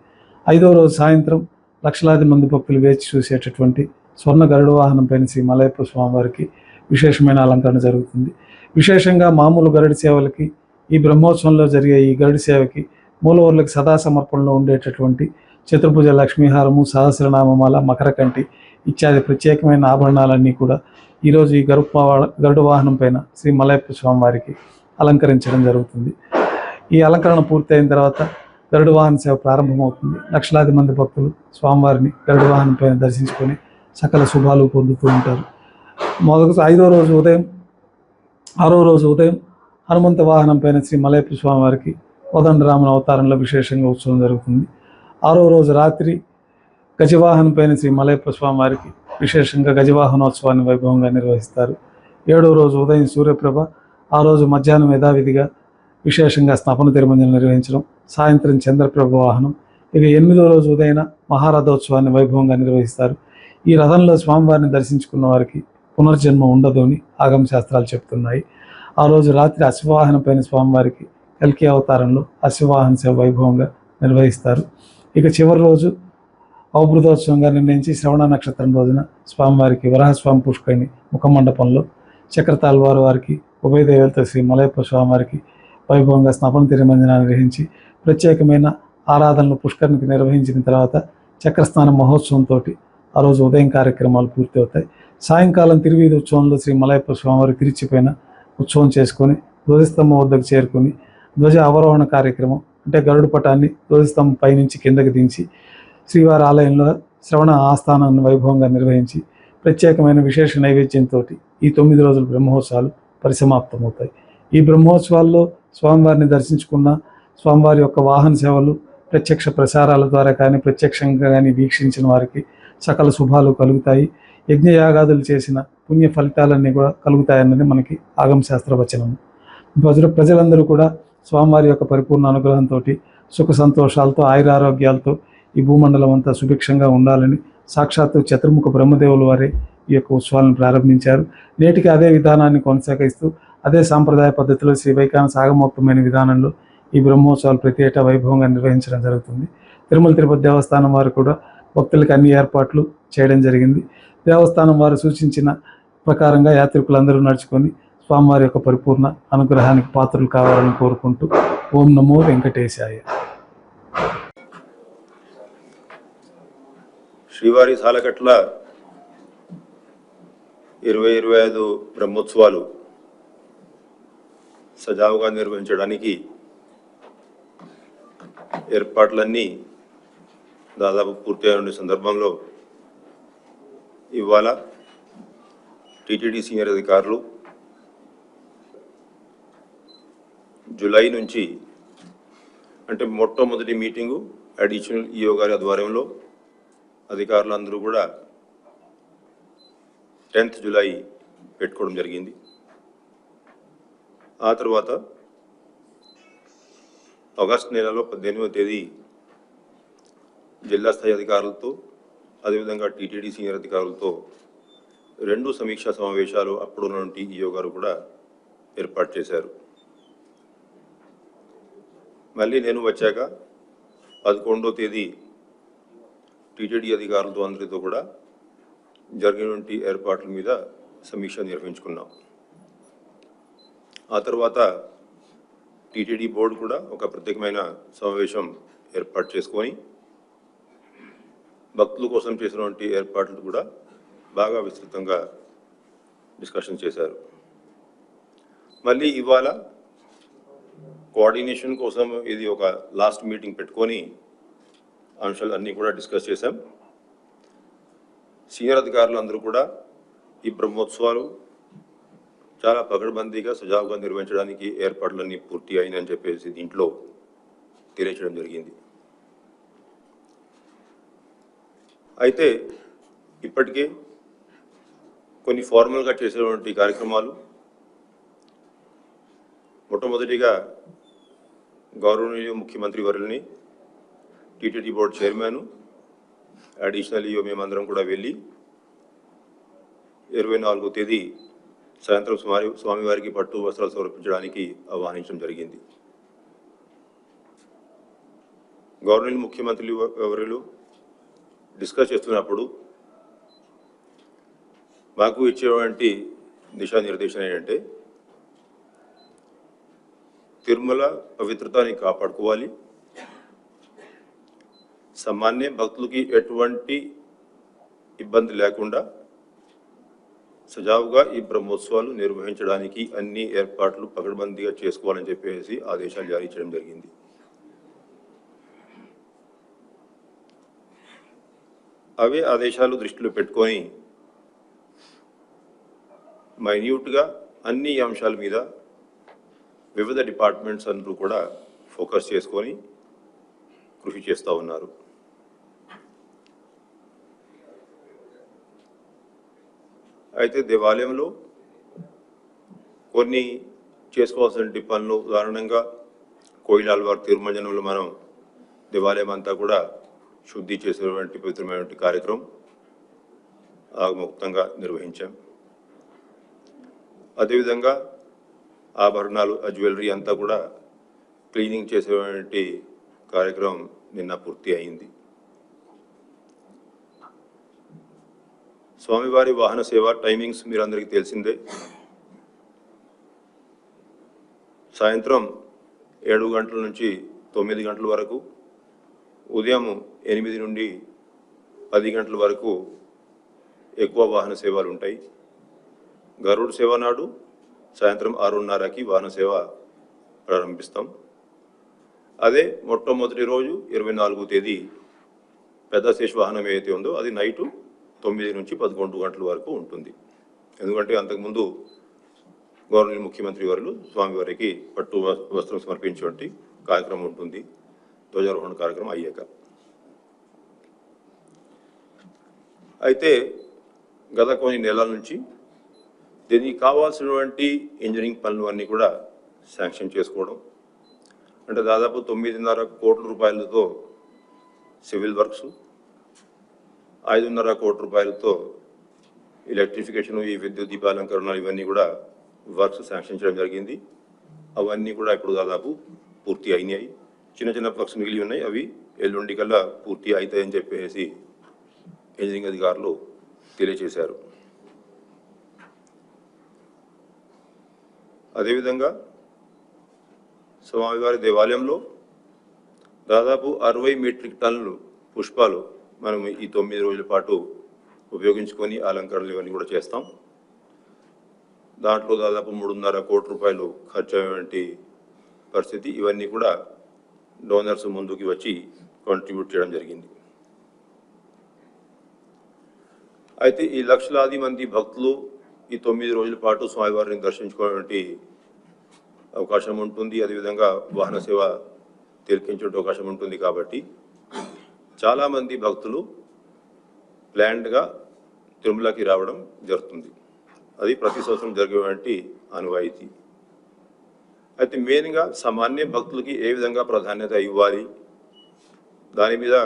S2: 5వ రోజు సాయంత్రం లక్షలాది మంది భక్తులు వేచి చూసేటటువంటి స్వర్ణ గరుడ వాహనం పైన శ్రీ మలయప్ప స్వామివారికి విశేషమైన అలంకరణ జరుగుతుంది. విశేషంగా మామూలు గరుడి సేవలకి ఈ బ్రహ్మోత్సవంలో జరిగే ఈ గరుడి సేవకి మూలవర్లకు సదా సమర్పణలో ఉండేటటువంటి చతుర్భుజ లక్ష్మీహారము, సహస్రనామమాల, మకరకంటి ఇత్యాది ప్రత్యేకమైన ఆభరణాలన్నీ కూడా ఈరోజు ఈ గరుడ వాహనం పైన శ్రీ మలయప్ప స్వామివారికి అలంకరించడం జరుగుతుంది. ఈ అలంకరణ పూర్తయిన తర్వాత గరుడ వాహన సేవ ప్రారంభమవుతుంది. లక్షలాది మంది భక్తులు స్వామివారిని గరుడ వాహనం పైన దర్శించుకొని సకల శుభాలు పొందుతూ ఉంటారు. ఆరో రోజు ఉదయం హనుమంత వాహనం పైన శ్రీ మలయప్ప స్వామివారికి కోదండరామన అవతారంలో విశేషంగా ఉత్సవం జరుగుతుంది. ఆరో రోజు రాత్రి గజవాహనం పైన శ్రీ మలయప్ప స్వామివారికి విశేషంగా గజవాహనోత్సవాన్ని వైభవంగా నిర్వహిస్తారు. 7వ రోజు ఉదయం సూర్యప్రభ, ఆ రోజు మధ్యాహ్నం యథావిధిగా విశేషంగా స్నపన తిరుమంజనం నిర్వహించడం, సాయంత్రం చంద్రప్రభ వాహనం. ఇక 8వ రోజు ఉదయం మహారథోత్సవాన్ని వైభవంగా నిర్వహిస్తారు. ఈ రథంలో స్వామివారిని దర్శించుకున్న వారికి పునర్జన్మ ఉండదు అని ఆగమ శాస్త్రాలు చెప్తున్నాయి. ఆ రోజు రాత్రి అశ్వవాహనం పైన స్వామివారికి కల్కి అవతారంలో అశ్వవాహన సేవ వైభవంగా నిర్వహిస్తారు. ఇక చివరి రోజు అవబృతోత్సవంగా నిర్ణయించి శ్రవణ నక్షత్రం రోజున స్వామివారికి వరాహస్వామి పుష్కరిణి ముఖమండపంలో చక్రతాళ్వారు వారికి ఉభయ దేవతల శ్రీ మలయప్ప స్వామివారికి వైభవంగా స్నపన తిరుమంజనాన్ని నిర్వహించి ప్రత్యేకమైన ఆరాధనలు పుష్కరిణికి నిర్వహించిన తర్వాత చక్రస్నాన మహోత్సవంతో ఆ రోజు ఉదయం కార్యక్రమాలు పూర్తి అవుతాయి. సాయంకాలం తిరువీధి ఉత్సవంలో శ్రీ మలయప్ప స్వామివారి తిరిచిపైన ఉత్సవం చేసుకొని ధ్వజస్తంభం వద్దకు చేరుకొని ధ్వజ అవరోహణ కార్యక్రమం, అంటే గరుడు పటాన్ని ధ్వజస్తంభం పైనుంచి కిందకి దించి శ్రీవారి ఆలయంలో శ్రవణ ఆస్థానాన్ని వైభవంగా నిర్వహించి ప్రత్యేకమైన విశేష నైవేద్యంతో ఈ 9 రోజుల బ్రహ్మోత్సవాలు పరిసమాప్తమవుతాయి. ఈ బ్రహ్మోత్సవాల్లో స్వామివారిని దర్శించుకున్న స్వామివారి యొక్క వాహన సేవలు ప్రత్యక్ష ప్రసారాల ద్వారా కానీ ప్రత్యక్షంగా కానీ వీక్షించిన వారికి సకల శుభాలు కలుగుతాయి. యజ్ఞయాగాదులు చేసిన పుణ్య ఫలితాలన్నీ కూడా కలుగుతాయన్నది మనకి ఆగమశాస్త్ర వచనము. ప్రజలందరూ కూడా స్వామివారి యొక్క పరిపూర్ణ అనుగ్రహంతో సుఖ సంతోషాలతో ఆయురారోగ్యాలతో ఈ భూమండలం అంతా సుభిక్షంగా ఉండాలని సాక్షాత్తు చతుర్ముఖ బ్రహ్మదేవుల వారే ఈ యొక్క ఉత్సవాలను ప్రారంభించారు. నేటికి అదే విధానాన్ని కొనసాగిస్తూ అదే సాంప్రదాయ పద్ధతిలో శ్రీ వైఖానస ఆగమోక్తమైన విధానంలో ఈ బ్రహ్మోత్సవాలు ప్రతి ఏటా వైభవంగా నిర్వహించడం జరుగుతుంది. తిరుమల తిరుపతి దేవస్థానం వారు కూడా భక్తులకు అన్ని ఏర్పాట్లు చేయడం జరిగింది. దేవస్థానం వారు సూచించిన ప్రకారంగా యాత్రికులందరూ నడుచుకొని స్వామివారి యొక్క పరిపూర్ణ అనుగ్రహానికి పాత్రలు కావాలని కోరుకుంటూ ఓం నమో వెంకటేశాయ.
S3: శ్రీవారి సాలకట్ల 2025 బ్రహ్మోత్సవాలు సజావుగా నిర్వహించడానికి ఏర్పాట్లన్నీ దాదాపు పూర్తయిన సందర్భంలో ఇవాళ టీటీడీ సీనియర్ అధికారులు జూలై నుంచి, అంటే మొట్టమొదటి మీటింగు అడిషనల్ ఈఓ గారి ఆధ్వర్యంలో అధికారులందరూ కూడా 10th జూలై పెట్టుకోవడం జరిగింది. ఆ తర్వాత ఆగస్టు నెలలో 18వ తేదీ జిల్లా స్థాయి అధికారులతో అదేవిధంగా టీటీడీ సీనియర్ అధికారులతో 2 సమీక్షా సమావేశాలు అప్పుడు నుండి ఈఓ గారు కూడా ఏర్పాటు చేశారు. మళ్ళీ నేను వచ్చాక 11వ తేదీ టీటీడీ అధికారులతో అందరితో కూడా జరిగినటువంటి ఏర్పాట్ల మీద సమీక్ష నిర్వహించుకున్నాం. ఆ తర్వాత టీటీడీ బోర్డు కూడా ఒక ప్రత్యేకమైన సమావేశం ఏర్పాటు చేసుకొని భక్తుల కోసం చేసినటువంటి ఏర్పాట్లు కూడా బాగా విస్తృతంగా డిస్కషన్ చేశారు. మళ్ళీ ఇవాళ కోఆర్డినేషన్ కోసం ఇది ఒక లాస్ట్ మీటింగ్ పెట్టుకొని అంశాలు అన్నీ కూడా డిస్కస్ చేశాం. సీనియర్ అధికారులు అందరూ కూడా ఈ బ్రహ్మోత్సవాలు చాలా పకడ్బందీగా సజావుగా నిర్వహించడానికి ఏర్పాట్లన్నీ పూర్తి అయినని చెప్పేసి దీంట్లో తెలియచేయడం జరిగింది. అయితే ఇప్పటికే కొన్ని ఫార్మల్గా చేసేటువంటి కార్యక్రమాలు, మొట్టమొదటిగా గౌరవనీయ ముఖ్యమంత్రి వర్యుల్ని, TTD board chairman, additional EO మేమందరం కూడా వెళ్ళి 24వ తేదీ సాయంత్రం స్వామివారికి పట్టు వస్త్రాలు సమర్పించడానికి ఆహ్వానించడం జరిగింది. గవర్నర్ ముఖ్యమంత్రులు ఎవరు డిస్కస్ చేస్తున్నప్పుడు మాకు ఇచ్చేటువంటి దిశానిర్దేశం ఏంటంటే తిరుమల పవిత్రతని కాపాడుకోవాలి, సామాన్య భక్తులకి ఎటువంటి ఇబ్బంది లేకుండా సజావుగా ఈ బ్రహ్మోత్సవాలు నిర్వహించడానికి అన్ని ఏర్పాట్లు పకడ్బందీగా చేసుకోవాలని చెప్పేసి ఆదేశాలు జారీ చేయడం జరిగింది. అవే ఆదేశాలు దృష్టిలో పెట్టుకొని మైన్యూట్గా అన్ని అంశాల మీద వివిధ డిపార్ట్మెంట్స్ అందరూ కూడా ఫోకస్ చేసుకొని కృషి చేస్తూ ఉన్నారు. అయితే దేవాలయంలో కొన్ని చేసుకోవాల్సిన పనులు, ఉదాహరణంగా కోయిలాల్వార్ తిరుమంజనంలో మనం దేవాలయం అంతా కూడా శుద్ధి చేసేటువంటి పవిత్రమైనటువంటి కార్యక్రమం ఆగమోక్తంగా నిర్వహించాం. అదేవిధంగా ఆభరణాలు, ఆ జ్యువెలరీ అంతా కూడా క్లీనింగ్ చేసేటువంటి కార్యక్రమం నిన్న పూర్తి అయింది. స్వామివారి వాహన సేవ టైమింగ్స్ మీరందరికీ తెలిసిందే. సాయంత్రం 7 గంటల నుంచి 9 గంటల వరకు, ఉదయం 8 నుండి 10 గంటల వరకు ఎక్కువ వాహన సేవలు ఉంటాయి. గరుడు సేవ నాడు సాయంత్రం 6:30కి వాహన సేవ ప్రారంభిస్తాం. అదే మొట్టమొదటి రోజు 24వ తేదీ పెద్ద శేష వాహనం ఏదైతే ఉందో అది నైటు 9 నుంచి 11 గంటల వరకు ఉంటుంది. ఎందుకంటే అంతకుముందు గవర్నర్ ముఖ్యమంత్రి వారు స్వామివారికి పట్టు వస్త్రం సమర్పించేటువంటి కార్యక్రమం ఉంటుంది ధ్వజారోహణ కార్యక్రమం అయ్యాక. అయితే గత కొన్ని నెలల నుంచి దీనికి కావాల్సినటువంటి ఇంజనీరింగ్ పనులు అన్నీ కూడా శాంక్షన్ చేసుకోవడం, అంటే దాదాపు 9.5 కోట్ల రూపాయలతో సివిల్ వర్క్స్, 5.5 కోట్ల రూపాయలతో ఎలక్ట్రిఫికేషన్, ఈ విద్యుత్ దీపాలంకరణ ఇవన్నీ కూడా వర్క్స్ శాంక్షన్ చేయడం జరిగింది. అవన్నీ కూడా ఇప్పుడు దాదాపు పూర్తి అయినాయి. చిన్న చిన్న వర్క్స్ మిగిలి ఉన్నాయి, అవి ఎల్లుండి కల్లా పూర్తి అవుతాయని చెప్పేసి ఇంజనీరింగ్ అధికారులు తెలియజేశారు. అదేవిధంగా స్వామివారి దేవాలయంలో దాదాపు 60 మెట్రిక్ టన్నులు పుష్పాలు మనం ఈ 9 రోజుల పాటు ఉపయోగించుకొని అలంకరణలు ఇవన్నీ కూడా చేస్తాం. దాంట్లో దాదాపు 3.5 కోట్ల రూపాయలు ఖర్చు అయ్యేటువంటి పరిస్థితి. ఇవన్నీ కూడా డోనర్స్ ముందుకు వచ్చి కాంట్రిబ్యూట్ చేయడం జరిగింది. అయితే ఈ లక్షలాది మంది భక్తులు ఈ 9 రోజుల పాటు స్వామివారిని దర్శించుకోవడానికి అవకాశం ఉంటుంది. అదేవిధంగా వాహన సేవ తిలకించే అవకాశం ఉంటుంది. కాబట్టి చాలామంది భక్తులు ప్లాన్డ్గా తిరుమలకి రావడం జరుగుతుంది. అది ప్రతి సంవత్సరం జరిగేటువంటి ఆనవాయితీ. అయితే మెయిన్గా సామాన్య భక్తులకి ఏ విధంగా ప్రాధాన్యత ఇవ్వాలి, దాని మీద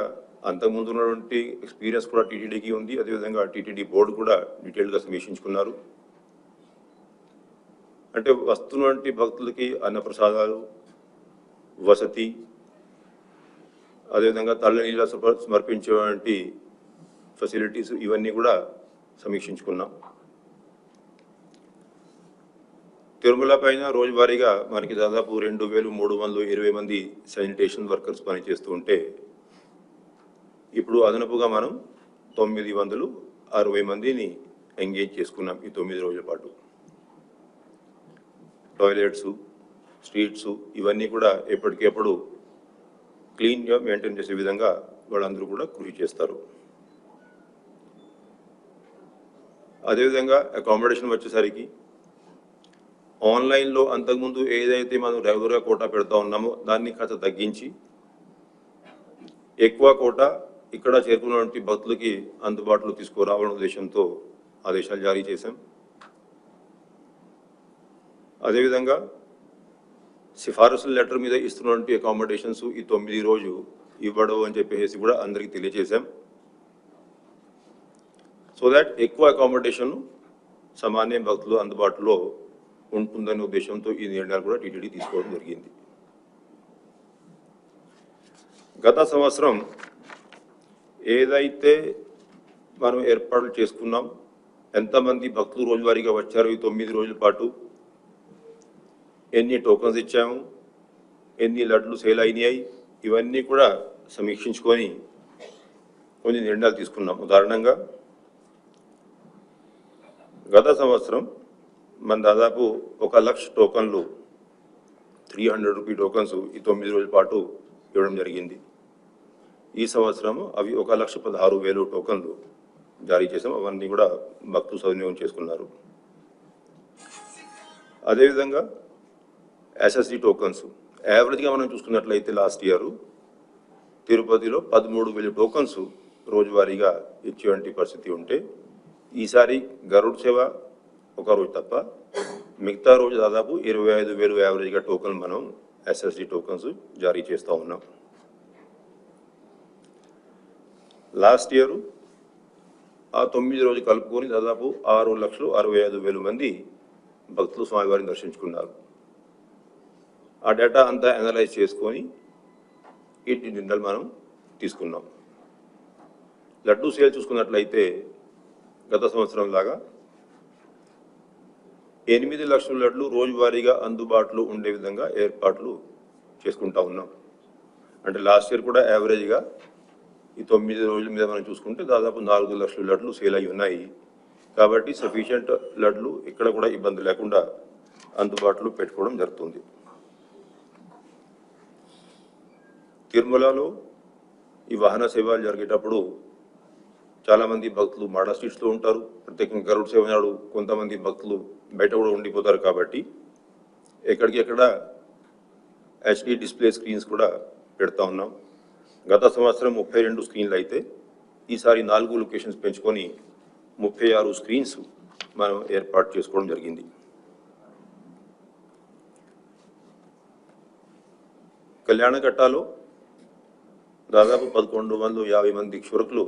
S3: అంతకుముందు ఉన్నటువంటి ఎక్స్పీరియన్స్ కూడా టీటీడీకి ఉంది. అదేవిధంగా టీటీడీ బోర్డు కూడా డీటెయిల్గా సమీక్షించుకున్నారు. అంటే వస్తున్నటువంటి భక్తులకి అన్నప్రసాదాలు, వసతి, అదేవిధంగా తల్లనీళ్ళ సమర్పించేటువంటి ఫెసిలిటీస్ ఇవన్నీ కూడా సమీక్షించుకున్నాం. తిరుమల పైన రోజువారీగా మనకి దాదాపు 2320 మంది శానిటేషన్ వర్కర్స్ పనిచేస్తూ ఉంటే ఇప్పుడు అదనపుగా మనం 960 మందిని ఎంగేజ్ చేసుకున్నాం ఈ 9 రోజుల పాటు. టాయిలెట్స్, స్ట్రీట్స్ ఇవన్నీ కూడా ఎప్పటికెప్పుడు క్లీన్గా మెయింటైన్ చేసే విధంగా వాళ్ళందరూ కూడా కృషి చేస్తారు. అదేవిధంగా అకామిడేషన్ వచ్చేసరికి ఆన్లైన్లో అంతకుముందు ఏదైతే మనం రెగ్యులర్గా కోటా పెడతా ఉన్నామో దాన్ని కాస్త తగ్గించి ఎక్కువ కోటా ఇక్కడ చేరుకున్నటువంటి భక్తులకి అందుబాటులో తీసుకురావాలనే ఉద్దేశంతో ఆదేశాలు జారీ చేశాం. అదేవిధంగా సిఫారసుల లెటర్ మీద ఇస్తున్నటువంటి అకామిడేషన్స్ ఈ 9 రోజు ఇవ్వడం అని చెప్పేసి కూడా అందరికీ తెలియజేశాం. సో దాట్ ఎక్కువ అకామిడేషన్ సామాన్య భక్తులు అందుబాటులో ఉంటుందనే ఉద్దేశంతో ఈ నిర్ణయాలు కూడా టీటీడీ తీసుకోవడం జరిగింది. గత సంవత్సరం ఏదైతే మనం ఏర్పాట్లు చేసుకున్నాం ఎంతమంది భక్తులు రోజువారీగా వచ్చారు ఈ 9 రోజుల పాటు, ఎన్ని టోకన్స్ ఇచ్చాము, ఎన్ని లడ్లు సేల్ అయినాయి, ఇవన్నీ కూడా సమీక్షించుకొని కొన్ని నిర్ణయాలు తీసుకున్నాం. ఉదాహరణంగా గత సంవత్సరం మన దాదాపు 1,00,000 టోకన్లు 300 రూపీ టోకన్స్ ఈ 9 రోజుల పాటు ఇవ్వడం జరిగింది. ఈ సంవత్సరం అవి 1,16,000 టోకన్లు జారీ చేసాం. అవన్నీ కూడా భక్తులు సద్వినియోగం చేసుకున్నారు. అదేవిధంగా ఎస్ఎస్డి టోకన్స్ యావరేజ్గా మనం చూసుకున్నట్లయితే లాస్ట్ ఇయర్ తిరుపతిలో 13,000 టోకన్స్ రోజువారీగా ఇచ్చేటువంటి పరిస్థితి ఉంటే, ఈసారి గరుడ్ సేవ ఒక రోజు తప్ప మిగతా రోజు దాదాపు 25,000 యావరేజ్గా టోకన్ మనం ఎస్ఎస్డి టోకన్స్ జారీ చేస్తూ ఉన్నాం. లాస్ట్ ఇయర్ ఆ 9 రోజు కలుపుకొని దాదాపు 6,65,000 మంది భక్తులు స్వామివారిని దర్శించుకున్నారు. ఆ డేటా అంతా అనలైజ్ చేసుకొని ఈ నిర్ణయాలు మనం తీసుకున్నాం. లడ్డూ సేల్ చూసుకున్నట్లయితే గత సంవత్సరం లాగా 8 లక్షల లడ్లు రోజువారీగా అందుబాటులో ఉండే విధంగా ఏర్పాట్లు చేసుకుంటా ఉన్నాం. అంటే లాస్ట్ ఇయర్ కూడా యావరేజ్గా ఈ 9 రోజుల మీద మనం చూసుకుంటే దాదాపు 4 లక్షల లడ్లు సేల్ అయి ఉన్నాయి. కాబట్టి సఫిషియంట్ లడ్లు ఇక్కడ కూడా ఇబ్బంది లేకుండా అందుబాటులో పెట్టుకోవడం జరుగుతుంది. తిరుమలలో ఈ వాహన సేవలు జరిగేటప్పుడు చాలామంది భక్తులు మాడా స్ట్రీట్స్లో ఉంటారు. ప్రత్యేకంగా గరుడ్ సేవ నాడు కొంతమంది భక్తులు బయట కూడా ఉండిపోతారు. కాబట్టి ఎక్కడికెక్కడ హెచ్డి డిస్ప్లే స్క్రీన్స్ కూడా పెడతా ఉన్నాం. గత సంవత్సరం 32 స్క్రీన్లు అయితే ఈసారి 4 లొకేషన్స్ పెంచుకొని 36 స్క్రీన్స్ మనం ఏర్పాటు చేసుకోవడం జరిగింది. కళ్యాణకట్టాలో దాదాపు 1,150 మంది క్షురకులు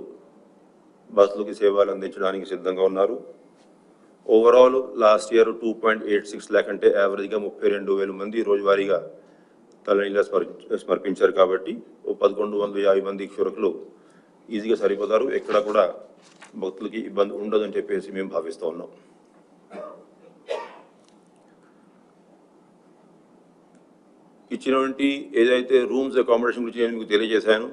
S3: బస్సులకి సేవలు అందించడానికి సిద్ధంగా ఉన్నారు. ఓవరాల్ లాస్ట్ ఇయర్ 2.86 lakh అంటే యావరేజ్గా 32,000 మంది రోజువారీగా తలనీళ్ళ సమర్పించారు. కాబట్టి 1,150 మంది క్షురకులు ఈజీగా సరిపోతారు. ఎక్కడ కూడా భక్తులకి ఇబ్బంది ఉండదని చెప్పేసి మేము భావిస్తూ ఉన్నాం. ఇచ్చినటువంటి ఏదైతే రూమ్స్ అకామిడేషన్ గురించి నేను మీకు తెలియజేశాను.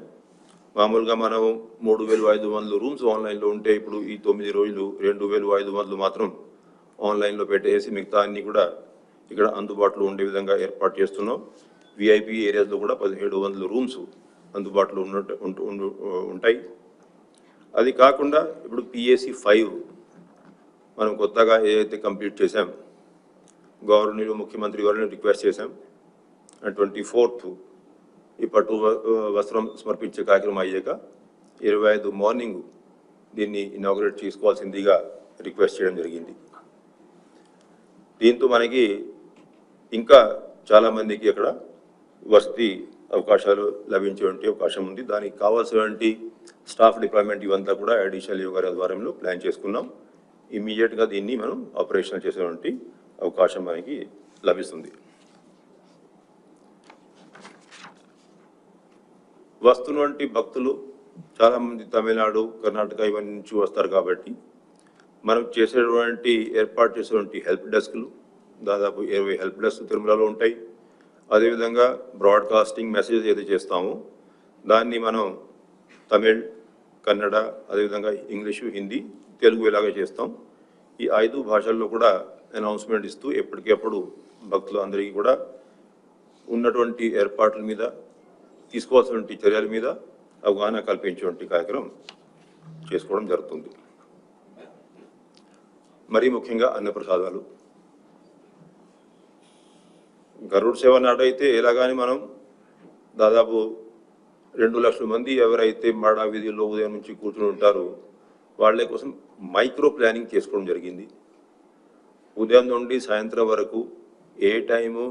S3: మామూలుగా మనం 3,500 రూమ్స్ ఆన్లైన్లో ఉంటే ఇప్పుడు ఈ 9 రోజులు 2,500 మాత్రం ఆన్లైన్లో పెట్టేసి మిగతా అన్ని కూడా ఇక్కడ అందుబాటులో ఉండే విధంగా ఏర్పాటు చేస్తున్నాం. విఐపి ఏరియాస్లో కూడా 1,700 రూమ్స్ అందుబాటులో ఉంటాయి. అది కాకుండా ఇప్పుడు PAC 5 మనం కొత్తగా ఏదైతే కంప్లీట్ చేశాం, గవర్నర్ ముఖ్యమంత్రి గారిని రిక్వెస్ట్ చేశాం. 24th ఈ పట్టు వస్త్రం సమర్పించే కార్యక్రమం అయ్యాక 25 మార్నింగ్ దీన్ని ఇనాగ్రేట్ చేసుకోవాల్సిందిగా రిక్వెస్ట్ చేయడం జరిగింది. దీంతో మనకి ఇంకా చాలామందికి అక్కడ వసతి అవకాశాలు లభించేటువంటి అవకాశం ఉంది. దానికి కావాల్సినటువంటి స్టాఫ్ డిప్లాయ్మెంట్ ఇవంతా కూడా అడిషనల్ గారి ఆధ్వర్యంలో ప్లాన్ చేసుకున్నాం. ఇమ్మీడియట్గా దీన్ని మనం ఆపరేషన్ చేసేటువంటి అవకాశం మనకి లభిస్తుంది. వస్తున్నటువంటి భక్తులు చాలామంది తమిళనాడు, కర్ణాటక ఇవన్నీ నుంచి వస్తారు. కాబట్టి మనం చేసేటువంటి ఏర్పాటు చేసేటువంటి హెల్ప్ డెస్క్లు దాదాపు 20 హెల్ప్ డెస్క్ తిరుమలలో ఉంటాయి. అదేవిధంగా బ్రాడ్కాస్టింగ్ మెసేజ్ ఏదైతే చేస్తామో దాన్ని మనం తమిళ్, కన్నడ, అదేవిధంగా ఇంగ్లీషు, హిందీ, తెలుగు ఇలాగే చేస్తాం. ఈ 5 భాషల్లో కూడా అనౌన్స్మెంట్ ఇస్తూ ఎప్పటికప్పుడు భక్తులు అందరికీ కూడా ఉన్నటువంటి ఏర్పాట్ల మీద, తీసుకోవాల్సినటువంటి చర్యల మీద అవగాహన కల్పించేటువంటి కార్యక్రమం చేసుకోవడం జరుగుతుంది. మరీ ముఖ్యంగా అన్నప్రసాదాలు. గరుడ్ సేవ నాడైతే ఎలాగాని మనం దాదాపు 2 లక్షల మంది ఎవరైతే మాడా వీధిలో ఉదయం నుంచి కూర్చుని ఉంటారో వాళ్ళ కోసం మైక్రో ప్లానింగ్ చేసుకోవడం జరిగింది. ఉదయం నుండి సాయంత్రం వరకు ఏ టైము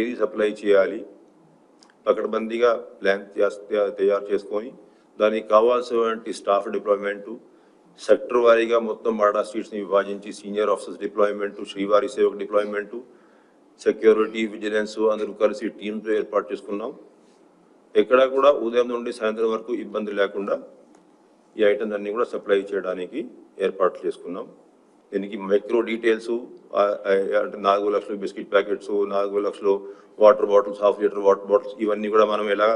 S3: ఏది సప్లై చేయాలి పకడ్బందీగా ప్లాన్ తయారు చేసుకొని దానికి కావాల్సినటువంటి స్టాఫ్ డిప్లాయ్మెంటు, సెక్టర్ వారీగా మొత్తం మాడా స్ట్రీట్స్ని విభజించి సీనియర్ ఆఫీసర్స్ డిప్లాయ్మెంటు, శ్రీవారి సేవకు డిప్లాయ్మెంటు, సెక్యూరిటీ, విజిలెన్స్ అందరూ కలిసి టీంతో ఏర్పాటు చేసుకున్నాం. ఎక్కడా కూడా ఉదయం నుండి సాయంత్రం వరకు ఇబ్బంది లేకుండా ఈ ఐటమ్స్ అన్నీ కూడా సప్లై చేయడానికి ఏర్పాట్లు చేసుకున్నాం. దీనికి మైక్రో డీటెయిల్స్ అంటే 4 లక్షల బిస్కెట్ ప్యాకెట్స్, 4 లక్షలు water bottles, ½ litre water bottles, ఇవన్నీ కూడా మనం ఎలా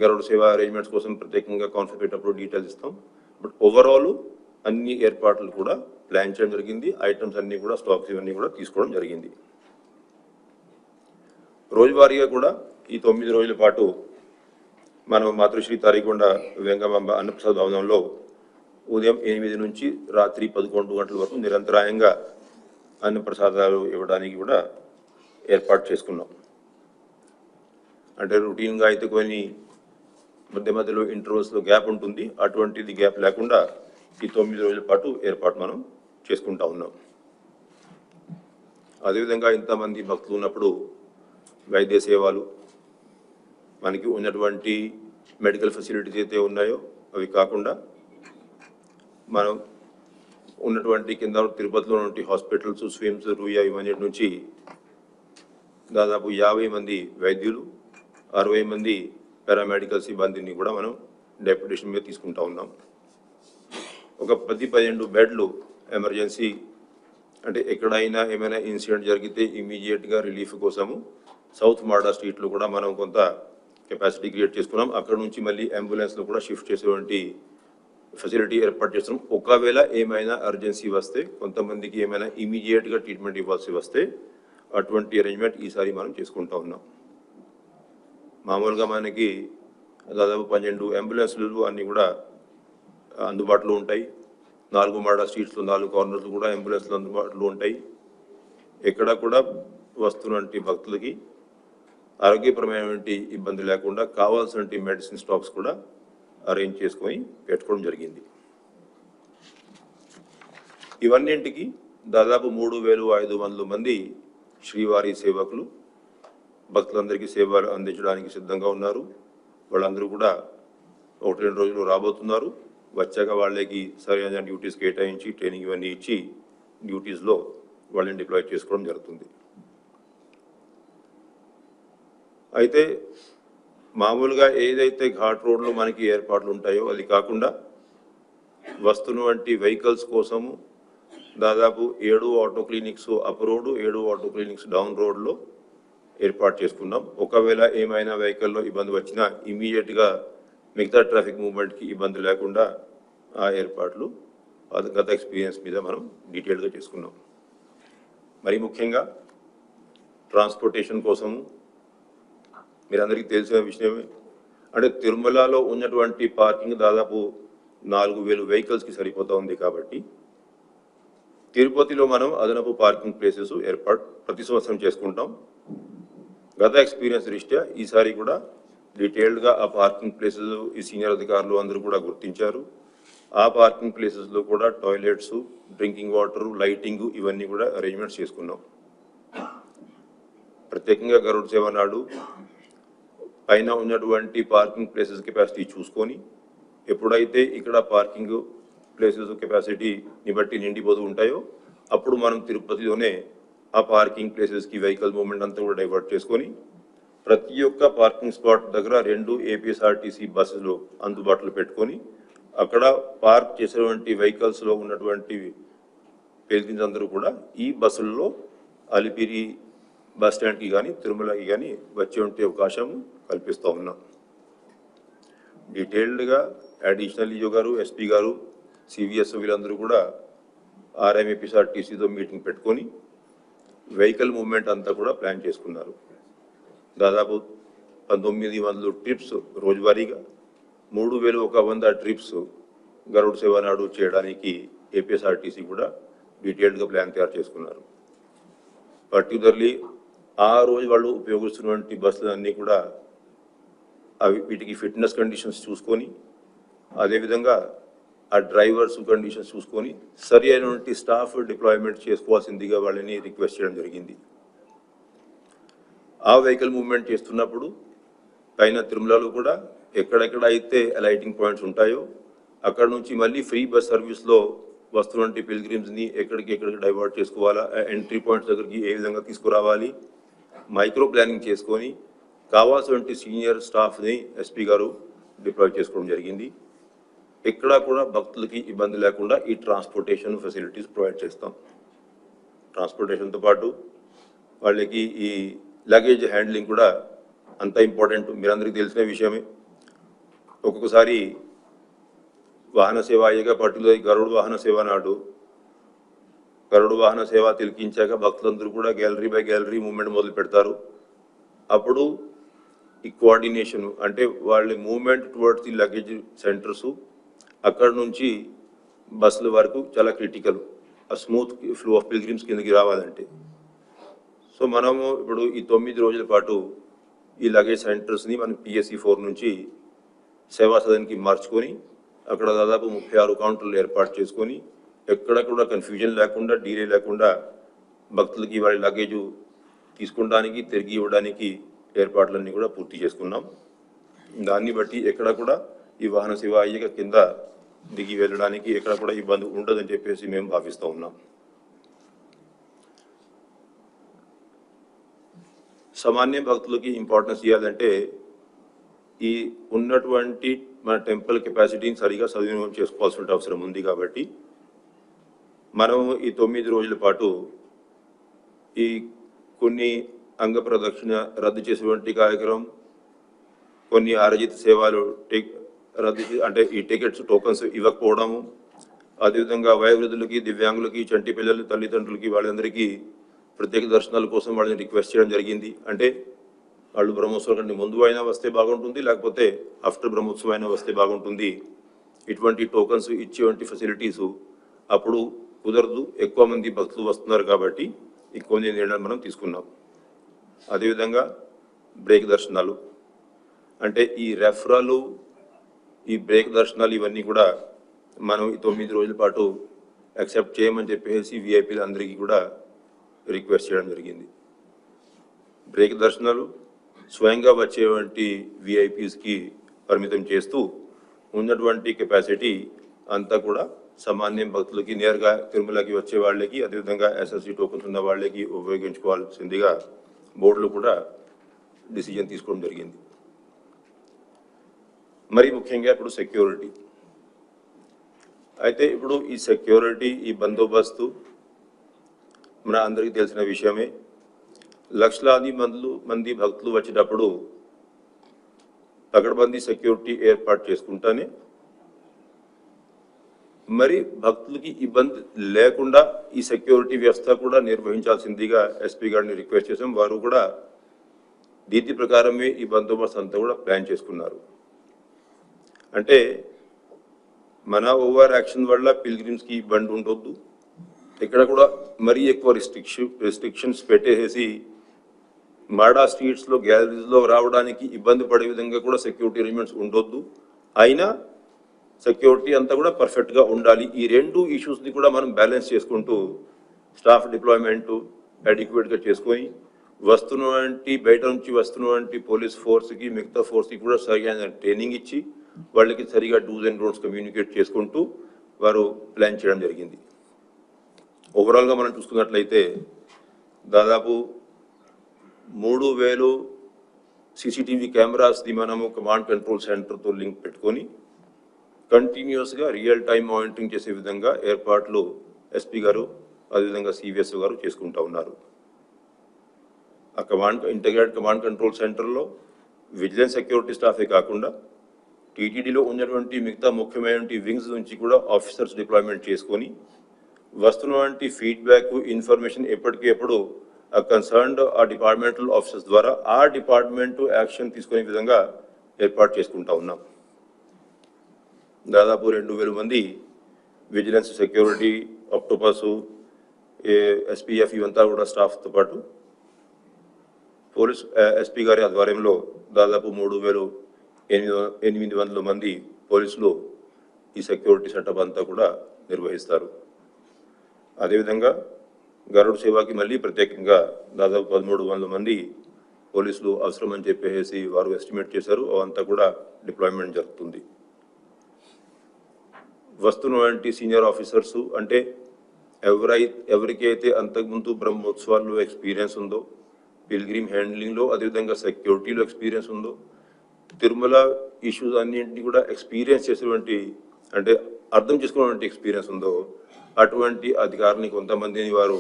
S3: గరుడ సేవ అరేంజ్మెంట్స్ కోసం ప్రత్యేకంగా కాన్ఫరెన్స్ పెట్టినప్పుడు డీటెయిల్స్ ఇస్తాం. బట్ ఓవరాల్ అన్ని ఏర్పాట్లు కూడా ప్లాన్ చేయడం జరిగింది. ఐటమ్స్ అన్నీ కూడా స్టాక్స్ ఇవన్నీ కూడా తీసుకోవడం జరిగింది. రోజువారీగా కూడా ఈ 9 రోజుల పాటు మనం మాతృశ్రీ తారీకొండ వెంగమాంబ అన్నప్రసాద భవనంలో ఉదయం 8 నుంచి రాత్రి 11 గంటల వరకు నిరంతరాయంగా అన్నప్రసాదాలు ఇవ్వడానికి కూడా ఏర్పాటు చేసుకున్నాం. అంటే రొటీన్గా అయితే కొన్ని మధ్య మధ్యలో ఇంటర్వల్స్లో గ్యాప్ ఉంటుంది, అటువంటిది గ్యాప్ లేకుండా ఈ 9 రోజుల పాటు ఏర్పాటు మనం చేసుకుంటా ఉన్నాం. అదేవిధంగా ఇంతమంది భక్తులు ఉన్నప్పుడు వైద్య సేవలు, మనకి ఉన్నటువంటి మెడికల్ ఫెసిలిటీస్ అయితే ఉన్నాయో అవి కాకుండా మనం ఉన్నటువంటి కింద తిరుపతిలో ఉన్నటువంటి హాస్పిటల్స్, స్విమ్స్, రూయా ఇవన్నీ నుంచి దాదాపు 50 మంది వైద్యులు, 60 మంది పారామెడికల్ సిబ్బందిని కూడా మనం డెప్యుటేషన్ మీద తీసుకుంటా ఉన్నాం. ఒక 10-12 బెడ్లు ఎమర్జెన్సీ, అంటే ఎక్కడైనా ఏమైనా ఇన్సిడెంట్ జరిగితే ఇమీడియట్గా రిలీఫ్ కోసము సౌత్ మాడా స్ట్రీట్లో కూడా మనం కొంత కెపాసిటీ క్రియేట్ చేసుకున్నాం. అక్కడ నుంచి మళ్ళీ అంబులెన్స్లో కూడా షిఫ్ట్ చేసేటువంటి ఫెసిలిటీ ఏర్పాటు చేస్తున్నాం. ఒకవేళ ఏమైనా అర్జెన్సీ వస్తే, కొంతమందికి ఏమైనా ఇమీడియట్గా ట్రీట్మెంట్ ఇవ్వాల్సి వస్తే అటువంటి అరేంజ్మెంట్ ఈసారి మనం చేసుకుంటా ఉన్నాం. మామూలుగా మనకి దాదాపు 12 అంబులెన్స్లు అన్నీ కూడా అందుబాటులో ఉంటాయి. 4 మాడా స్ట్రీట్స్లో 4 కార్నర్లు కూడా అంబులెన్స్లు అందుబాటులో ఉంటాయి. ఎక్కడ కూడా వస్తున్నటువంటి భక్తులకి ఆరోగ్యపరమైనటువంటి ఇబ్బంది లేకుండా కావాల్సినటువంటి మెడిసిన్ స్టాక్స్ కూడా అరేంజ్ చేసుకొని పెట్టుకోవడం జరిగింది. ఇవన్నింటికి దాదాపు 3500 మంది శ్రీవారి సేవకులు భక్తులందరికీ సేవలు అందించడానికి సిద్ధంగా ఉన్నారు. వాళ్ళందరూ కూడా 1-2 రోజులు రాబోతున్నారు. వచ్చాక వాళ్ళకి సరైన డ్యూటీస్ కేటాయించి ట్రైనింగ్ ఇవన్నీ ఇచ్చి డ్యూటీస్లో వాళ్ళని డిప్లాయ్ చేసుకోవడం జరుగుతుంది. అయితే మామూలుగా ఏదైతే ఘాట్ రోడ్లో మనకి ఏర్పాట్లు ఉంటాయో అది కాకుండా వస్తున్నటువంటి వెహికల్స్ కోసము దాదాపు 7 auto clinics up road, 7 auto clinics down రోడ్లో ఏర్పాటు చేసుకున్నాం. ఒకవేళ ఏమైనా వెహికల్లో ఇబ్బంది వచ్చినా ఇమీడియట్గా మిగతా ట్రాఫిక్ మూవ్మెంట్కి ఇబ్బంది లేకుండా ఆ ఏర్పాట్లు గత ఎక్స్పీరియన్స్ మీద మనం డీటెయిల్గా చేసుకున్నాం. మరి ముఖ్యంగా ట్రాన్స్పోర్టేషన్ కోసము మీరందరికీ తెలిసిన విషయమే, అంటే తిరుమలలో ఉన్నటువంటి పార్కింగ్ దాదాపు 4000 వెహికల్స్కి సరిపోతూ ఉంది. కాబట్టి తిరుపతిలో మనం అదనపు పార్కింగ్ ప్లేసెస్ ఏర్పాటు ప్రతి సంవత్సరం చేసుకుంటాం. గత ఎక్స్పీరియన్స్ దృష్ట్యా ఈసారి కూడా డీటెయిల్డ్గా ఆ పార్కింగ్ ప్లేసెస్ ఈ సీనియర్ అధికారులు అందరూ కూడా గుర్తించారు. ఆ పార్కింగ్ ప్లేసెస్లో కూడా టాయిలెట్స్, డ్రింకింగ్ వాటర్, లైటింగ్ ఇవన్నీ కూడా అరేంజ్మెంట్స్ చేసుకున్నాం. ప్రత్యేకంగా గరుడ సేవ నాడు పైన ఉన్నటువంటి పార్కింగ్ ప్లేసెస్ కెపాసిటీ చూసుకొని ఎప్పుడైతే ఇక్కడ పార్కింగ్ ప్లేసెస్ కెపాసిటీని బట్టి నిండిపోతూ ఉంటాయో అప్పుడు మనం తిరుపతిలోనే ఆ పార్కింగ్ ప్లేసెస్కి వెహికల్ మూవ్మెంట్ అంతా కూడా డైవర్ట్ చేసుకొని ప్రతి ఒక్క పార్కింగ్ స్పాట్ దగ్గర 2 ఏపీఎస్ఆర్టీసీ బస్సులు అందుబాటులో పెట్టుకొని అక్కడ పార్క్ చేసేటువంటి వెహికల్స్లో ఉన్నటువంటి పిల్గ్రిమ్స్ అందరూ కూడా ఈ బస్సుల్లో అలిపిరి బస్ స్టాండ్కి కానీ తిరుమలకి కానీ వచ్చే అవకాశం కల్పిస్తూ ఉన్నాం. డీటెయిల్డ్గా అడిషనల్ ఈఓ గారు, ఎస్పీ గారు, సివిఎస్ వీళ్ళందరూ కూడా ఆర్ఎంఏపీఎస్ఆర్టీసీతో మీటింగ్ పెట్టుకొని వెహికల్ మూవ్మెంట్ అంతా కూడా ప్లాన్ చేసుకున్నారు. దాదాపు 1900 ట్రిప్స్ రోజువారీగా, 3100 ట్రిప్స్ గరుడ సేవ నాడు చేయడానికి ఏపీఎస్ఆర్టీసీ కూడా డీటెయిల్డ్గా ప్లాన్ తయారు చేసుకున్నారు. పర్టికులర్లీ ఆ రోజు వాళ్ళు ఉపయోగిస్తున్నటువంటి బస్సులన్నీ కూడా వీటికి ఫిట్నెస్ కండిషన్స్ చూసుకొని, అదేవిధంగా ఆ డ్రైవర్స్ కండిషన్స్ చూసుకొని సరి అయినటువంటి స్టాఫ్ డిప్లాయ్మెంట్ చేసుకోవాల్సిందిగా వాళ్ళని రిక్వెస్ట్ చేయడం జరిగింది. ఆ వెహికల్ మూవ్మెంట్ చేస్తున్నప్పుడు పైన తిరుమలలో కూడా ఎక్కడెక్కడ అయితే లైటింగ్ పాయింట్స్ ఉంటాయో అక్కడ నుంచి మళ్ళీ ఫ్రీ బస్ సర్వీస్లో వస్తున్నటువంటి పిల్గ్రిమ్స్ని ఎక్కడికి డైవర్ట్ చేసుకోవాలా, ఎంట్రీ పాయింట్స్ దగ్గరికి ఏ విధంగా తీసుకురావాలి, మైక్రో ప్లానింగ్ చేసుకొని కావాల్సినటువంటి సీనియర్ స్టాఫ్ని ఎస్పీ గారు డిప్లాయ్ చేసుకోవడం జరిగింది. ఎక్కడా కూడా భక్తులకి ఇబ్బంది లేకుండా ఈ ట్రాన్స్పోర్టేషన్ ఫెసిలిటీస్ ప్రొవైడ్ చేస్తాం. ట్రాన్స్పోర్టేషన్తో పాటు వాళ్ళకి ఈ లగేజ్ హ్యాండ్లింగ్ కూడా అంత ఇంపార్టెంట్. మీరందరికీ తెలిసిన విషయమే. ఒక్కొక్కసారి వాహన సేవ అయ్యాక పర్టికులర్ గరుడు వాహన సేవ నాడు గరుడు వాహన సేవ తిలకించాక భక్తులందరూ కూడా గ్యాలరీ బై గ్యాలరీ మూవ్మెంట్ మొదలు పెడతారు. అప్పుడు ఈ కోఆర్డినేషన్ అంటే వాళ్ళ movement towards the luggage centres అక్కడ నుంచి బస్సుల వరకు చాలా క్రిటికల్. ఆ స్మూత్ ఫ్లో ఆఫ్ పిల్గ్రిమ్స్ కిందకి రావాలంటే. సో మనము ఇప్పుడు ఈ 9 రోజుల పాటు ఈ లగేజ్ సెంటర్స్ని మనం PSC 4 నుంచి సేవా సదన్కి మార్చుకొని అక్కడ దాదాపు 36 కౌంటర్లు ఏర్పాటు చేసుకొని ఎక్కడ కూడా కన్ఫ్యూజన్ లేకుండా, డీలే లేకుండా భక్తులకి వాళ్ళ లగేజ్ తీసుకోవడానికి, తిరిగి ఇవ్వడానికి ఏర్పాట్లన్నీ కూడా పూర్తి చేసుకున్నాం. దాన్ని బట్టి ఎక్కడ కూడా ఈ వాహన సేవ అయ్యాక కింద దిగి వెళ్ళడానికి ఎక్కడ కూడా ఇబ్బంది ఉండదని చెప్పేసి మేము భావిస్తూ ఉన్నాం. సామాన్య భక్తులకి ఇంపార్టెన్స్ ఇవ్వాలంటే ఈ ఉన్నటువంటి మన టెంపుల్ కెపాసిటీని సరిగా సద్వినియోగం చేసుకోవాల్సిన అవసరం ఉంది. కాబట్టి మనం ఈ 9 రోజుల పాటు ఈ కొన్ని అంగ ప్రదక్షిణ రద్దు చేసేటువంటి కార్యక్రమం, కొన్ని ఆరజిత సేవలు రద్దు అంటే ఈ టికెట్స్ టోకన్స్ ఇవ్వకపోవడము, అదేవిధంగా వయోవృద్ధులకి, దివ్యాంగులకి, చంటి పిల్లలు, తల్లిదండ్రులకి వాళ్ళందరికీ ప్రత్యేక దర్శనాల కోసం వాళ్ళని రిక్వెస్ట్ చేయడం జరిగింది. అంటే వాళ్ళు బ్రహ్మోత్సవం కంటే ముందు అయినా వస్తే బాగుంటుంది, లేకపోతే ఆఫ్టర్ బ్రహ్మోత్సవం అయినా వస్తే బాగుంటుంది. ఇటువంటి టోకన్స్ ఇచ్చేటువంటి ఫెసిలిటీస్ అప్పుడు కుదరదు, ఎక్కువ మంది భక్తులు వస్తున్నారు కాబట్టి ఈ కొన్ని నిర్ణయాలు మనం తీసుకున్నాం. అదేవిధంగా బ్రేక్ దర్శనాలు అంటే ఈ రెఫరలు, ఈ బ్రేక్ దర్శనాలు ఇవన్నీ కూడా మనం ఈ 9 రోజుల పాటు యాక్సెప్ట్ చేయమని చెప్పేసి విఐపీలు అందరికీ కూడా రిక్వెస్ట్ చేయడం జరిగింది. బ్రేక్ దర్శనాలు స్వయంగా వచ్చేటువంటి విఐపీస్కి పరిమితం చేస్తూ ఉన్నటువంటి కెపాసిటీ అంతా కూడా సామాన్య భక్తులకి, నేరుగా తిరుమలకి వచ్చే వాళ్ళకి, అదేవిధంగా SSC టోకన్స్ ఉన్న వాళ్ళకి ఉపయోగించుకోవాల్సిందిగా బోర్డులో కూడా డిసిజన్ తీసుకోవడం జరిగింది. మరి ముఖ్యంగా ఇప్పుడు సెక్యూరిటీ. అయితే ఇప్పుడు ఈ సెక్యూరిటీ, ఈ బందోబస్తు మన అందరికీ తెలిసిన విషయమే. లక్షలాది మంది భక్తులు వచ్చేటప్పుడు పకడ్బందీ సెక్యూరిటీ ఏర్పాటు చేసుకుంటానే మరి భక్తులకి ఇబ్బంది లేకుండా ఈ సెక్యూరిటీ వ్యవస్థ కూడా నిర్వహించాల్సిందిగా ఎస్పీ గారిని రిక్వెస్ట్ చేసాం. వారు కూడా దీని ప్రకారమే ఈ బందోబస్తు అంతా కూడా ప్లాన్ చేసుకున్నారు. అంటే మన ఓవర్ యాక్షన్ వల్ల పిల్గ్రిమ్స్కి ఇబ్బంది ఉండొద్దు, ఇక్కడ కూడా మరీ ఎక్కువ రిస్ట్రిక్షన్స్ పెట్టేసి మాడా స్ట్రీట్స్లో, గ్యాలరీస్లో రావడానికి ఇబ్బంది పడే విధంగా కూడా సెక్యూరిటీ అరేంజ్మెంట్స్ ఉండొద్దు. అయినా సెక్యూరిటీ అంతా కూడా పర్ఫెక్ట్గా ఉండాలి. ఈ రెండు ఇష్యూస్ని కూడా మనం బ్యాలెన్స్ చేసుకుంటూ స్టాఫ్ డిప్లాయ్మెంటు అడిక్వేట్గా చేసుకొని బయట నుంచి వస్తున్నటువంటి పోలీస్ ఫోర్స్కి, మిగతా ఫోర్స్కి కూడా సరైన ట్రైనింగ్ ఇచ్చి వాళ్ళకి సరిగా డూస్ అండ్ డోంట్స్ కమ్యూనికేట్ చేసుకుంటూ వారు ప్లాన్ చేయడం జరిగింది. ఓవరాల్గా మనం చూసుకున్నట్లయితే దాదాపు 3000 CCTV కెమెరాస్ని మనము కమాండ్ కంట్రోల్ సెంటర్తో లింక్ పెట్టుకొని కంటిన్యూస్గా రియల్ టైం మానిటరింగ్ చేసే విధంగా ఏర్పాట్లు ఎస్పీ గారు, అదేవిధంగా CVS గారు చేసుకుంటూ ఉన్నారు. ఆ ఇంటిగ్రేటెడ్ కమాండ్ కంట్రోల్ సెంటర్లో విజిలెన్స్ సెక్యూరిటీ స్టాఫే కాకుండా టీటీడీలో ఉన్నటువంటి మిగతా ముఖ్యమైనటువంటి వింగ్స్ నుంచి కూడా ఆఫీసర్స్ డిప్లాయ్మెంట్ చేసుకొని వస్తున్నటువంటి ఫీడ్బ్యాక్, ఇన్ఫర్మేషన్ ఎప్పటికెప్పుడు కన్సర్న్డ్ ఆ డిపార్ట్మెంటల్ ఆఫీసర్స్ ద్వారా ఆ డిపార్ట్మెంట్ యాక్షన్ తీసుకునే విధంగా ఏర్పాటు చేసుకుంటా ఉన్నాం. దాదాపు 2000 మంది విజిలెన్స్, సెక్యూరిటీ, ఆక్టోపస్, SPF ఇవంతా కూడా స్టాఫ్తో పాటు పోలీస్ ఎస్పీ గారి ఆధ్వర్యంలో దాదాపు 3800 మంది పోలీసులు ఈ సెక్యూరిటీ సెటప్ అంతా కూడా నిర్వహిస్తారు. అదేవిధంగా గరుడు సేవకి మళ్ళీ ప్రత్యేకంగా దాదాపు 1300 మంది పోలీసులు అవసరమని చెప్పేసి వారు ఎస్టిమేట్ చేశారు. అవంతా కూడా డిప్లాయ్మెంట్ జరుగుతుంది. వస్తున్నటువంటి సీనియర్ ఆఫీసర్స్ అంటే ఎవరికైతే అంతకుముందు బ్రహ్మోత్సవాల్లో ఎక్స్పీరియన్స్ ఉందో, పిల్గ్రిమ్ హ్యాండ్లింగ్లో, అదేవిధంగా సెక్యూరిటీలో ఎక్స్పీరియన్స్ ఉందో, తిరుమల ఇష్యూస్ అన్నింటినీ కూడా ఎక్స్పీరియన్స్ చేసేటువంటి అంటే అర్థం చేసుకున్నటువంటి ఎక్స్పీరియన్స్ ఉందో అటువంటి అధికారులని కొంతమందిని వారు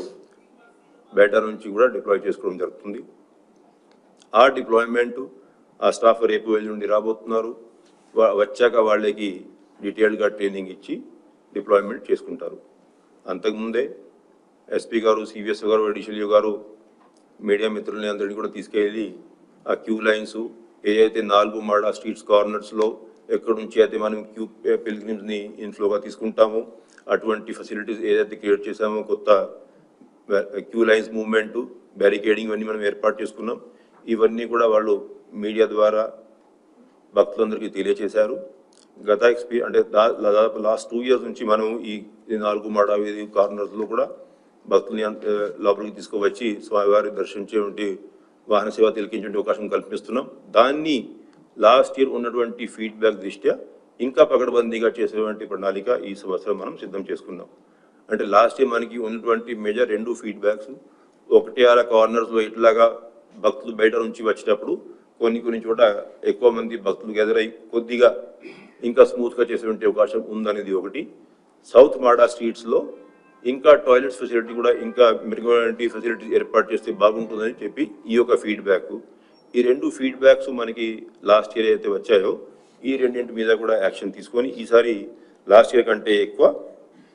S3: బయట నుంచి కూడా డిప్లాయ్ చేసుకోవడం జరుగుతుంది. ఆ డిప్లాయ్మెంట్ ఆ స్టాఫ్ రేపు ఎల్లుండి రాబోతున్నారు. వచ్చాక వాళ్ళకి డీటెయిల్డ్గా ట్రైనింగ్ ఇచ్చి డిప్లాయ్మెంట్ చేసుకుంటారు. అంతకుముందే ఎస్పీ గారు, సివిఎస్ గారు, డిషియల్ గారు మీడియా మిత్రులని అందరినీ కూడా తీసుకెళ్ళి ఆ క్యూ లైన్స్ ఏదైతే 4 మాడా స్ట్రీట్స్ కార్నర్స్లో ఎక్కడి నుంచి అయితే మనం క్యూ పిల్గ్రిమ్స్ని ఇన్ఫ్లోగా తీసుకుంటామో అటువంటి ఫెసిలిటీస్ ఏదైతే క్రియేట్ చేసామో, కొత్త క్యూ లైన్స్ మూవ్మెంటు, బ్యారికేడింగ్ ఇవన్నీ మనం ఏర్పాటు చేసుకున్నాం. ఇవన్నీ కూడా వాళ్ళు మీడియా ద్వారా భక్తులందరికీ తెలియచేశారు. గత అంటే దాదాపు లాస్ట్ 2 years నుంచి మనం ఈ 4 మాడా వీధి కార్నర్స్లో కూడా భక్తుల్ని లోపలికి తీసుకువచ్చి స్వామివారి దర్శించేటువంటి వాహన సేవ తిలకించే అవకాశం కల్పిస్తున్నాం. దాన్ని లాస్ట్ ఇయర్ ఉన్నటువంటి ఫీడ్బ్యాక్ దృష్ట్యా ఇంకా పకడ్బందీగా చేసేటువంటి ప్రణాళిక ఈ సంవత్సరం మనం సిద్ధం చేసుకున్నాం. అంటే లాస్ట్ ఇయర్ మనకి ఉన్నటువంటి మేజర్ 2 ఫీడ్బ్యాక్స్, ఒకటి అలా కార్నర్స్లో ఇట్లాగా భక్తులు బయట నుంచి వచ్చేటప్పుడు కొన్ని చోట ఎక్కువ మంది భక్తులు గ్యాదర్ అయ్యి కొద్దిగా ఇంకా స్మూత్గా చేసేటువంటి అవకాశం ఉందనేది ఒకటి. సౌత్ మాడా స్ట్రీట్స్లో ఇంకా టాయిలెట్స్ ఫెసిలిటీ కూడా ఇంకా మెరుగైనటువంటి ఫెసిలిటీస్ ఏర్పాటు చేస్తే బాగుంటుందని చెప్పి ఈ యొక్క ఫీడ్బ్యాక్. ఈ 2 ఫీడ్బ్యాక్స్ మనకి లాస్ట్ ఇయర్ అయితే వచ్చాయో ఈ రెండింటి మీద కూడా యాక్షన్ తీసుకొని ఈసారి లాస్ట్ ఇయర్ కంటే ఎక్కువ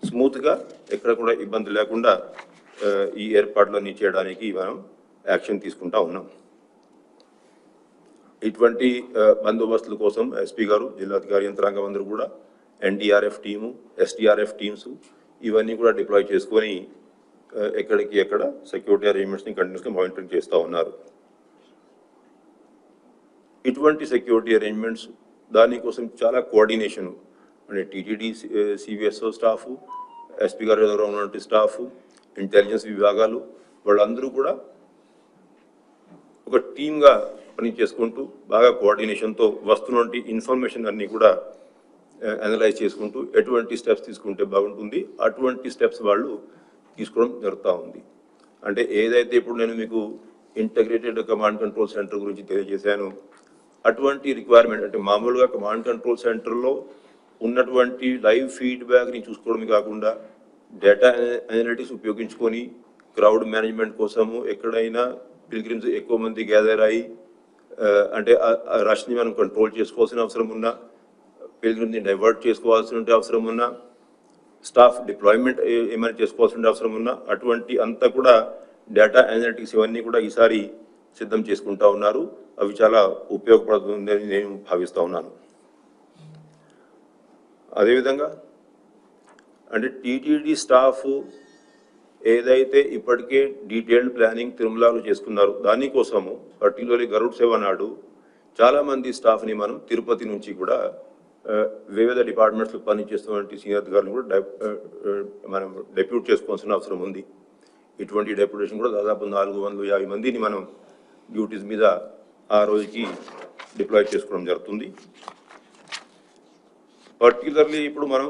S3: స్మూత్గా ఎక్కడ కూడా ఇబ్బంది లేకుండా ఈ ఏర్పాట్లన్నీ చేయడానికి మనం యాక్షన్ తీసుకుంటా ఉన్నాం. ఇటువంటి బందోబస్తుల కోసం ఎస్పీ గారు, జిల్లాధికారి యంత్రాంగం అందరూ కూడా ఎన్డీఆర్ఎఫ్ టీము, ఎస్డీఆర్ఎఫ్ టీమ్స్ ఇవన్నీ కూడా డిప్లాయ్ చేసుకొని ఎక్కడికి ఎక్కడ సెక్యూరిటీ అరేంజ్మెంట్స్ని కంటిన్యూస్గా మానిటరింగ్ చేస్తూ ఉన్నారు. ఇటువంటి సెక్యూరిటీ అరేంజ్మెంట్స్ దానికోసం చాలా కోఆర్డినేషన్, అంటే టీటీడీ, సివిఎస్ఓ స్టాఫ్, ఎస్పీ గారి దగ్గర ఉన్నటువంటి స్టాఫ్, ఇంటెలిజెన్స్ విభాగాలు వాళ్ళందరూ కూడా ఒక టీమ్గా పని చేసుకుంటూ బాగా కోఆర్డినేషన్తో వస్తున్నటువంటి ఇన్ఫర్మేషన్ అన్నీ కూడా అనలైజ్ చేసుకుంటూ ఎటువంటి స్టెప్స్ తీసుకుంటే బాగుంటుంది అటువంటి స్టెప్స్ వాళ్ళు తీసుకోవడం జరుగుతూ ఉంది. అంటే ఏదైతే ఇప్పుడు నేను మీకు ఇంటగ్రేటెడ్ కమాండ్ కంట్రోల్ సెంటర్ గురించి తెలియజేశాను, అటువంటి రిక్వైర్మెంట్ అంటే మామూలుగా కమాండ్ కంట్రోల్ సెంటర్లో ఉన్నటువంటి లైవ్ ఫీడ్బ్యాక్ని చూసుకోవడమే కాకుండా డేటా అనలిటిక్స్ ఉపయోగించుకొని క్రౌడ్ మేనేజ్మెంట్ కోసము ఎక్కడైనా పిల్గ్రిమ్స్ ఎక్కువ మంది గ్యాదర్ అయ్యి అంటే ఆ రష్ని మనం కంట్రోల్ చేసుకోవాల్సిన అవసరం ఉన్నా, పిల్గ్రిమ్స్ని డైవర్ట్ చేసుకోవాల్సిన అవసరం ఉన్నా, స్టాఫ్ డిప్లాయ్మెంట్ ఏమైనా చేసుకోవాల్సిన అవసరం ఉన్నా అటువంటి అంతా కూడా డేటా అనలిటిక్స్ ఇవన్నీ కూడా ఈసారి సిద్ధం చేసుకుంటా ఉన్నారు. అవి చాలా ఉపయోగపడుతుందని నేను భావిస్తూ ఉన్నాను. అదేవిధంగా అంటే టీటీడీ స్టాఫ్ ఏదైతే ఇప్పటికే డీటెయిల్డ్ ప్లానింగ్ తిరుమలలో చేసుకున్నారు దానికోసము పర్టికులర్లీ గరుడ్ సేవ నాడు చాలామంది స్టాఫ్ని మనం తిరుపతి నుంచి కూడా వివిధ డిపార్ట్మెంట్స్లో పనిచేస్తున్నటువంటి సీనియర్ అధికారులను కూడా మనం డెప్యూట్ చేసుకోవాల్సిన అవసరం ఉంది. ఇటువంటి డెప్యూటేషన్ కూడా దాదాపు 450 మందిని మనం డ్యూటీస్ మీద ఆ రోజుకి డిప్లాయ్ చేసుకోవడం జరుగుతుంది. పర్టికులర్లీ ఇప్పుడు మనం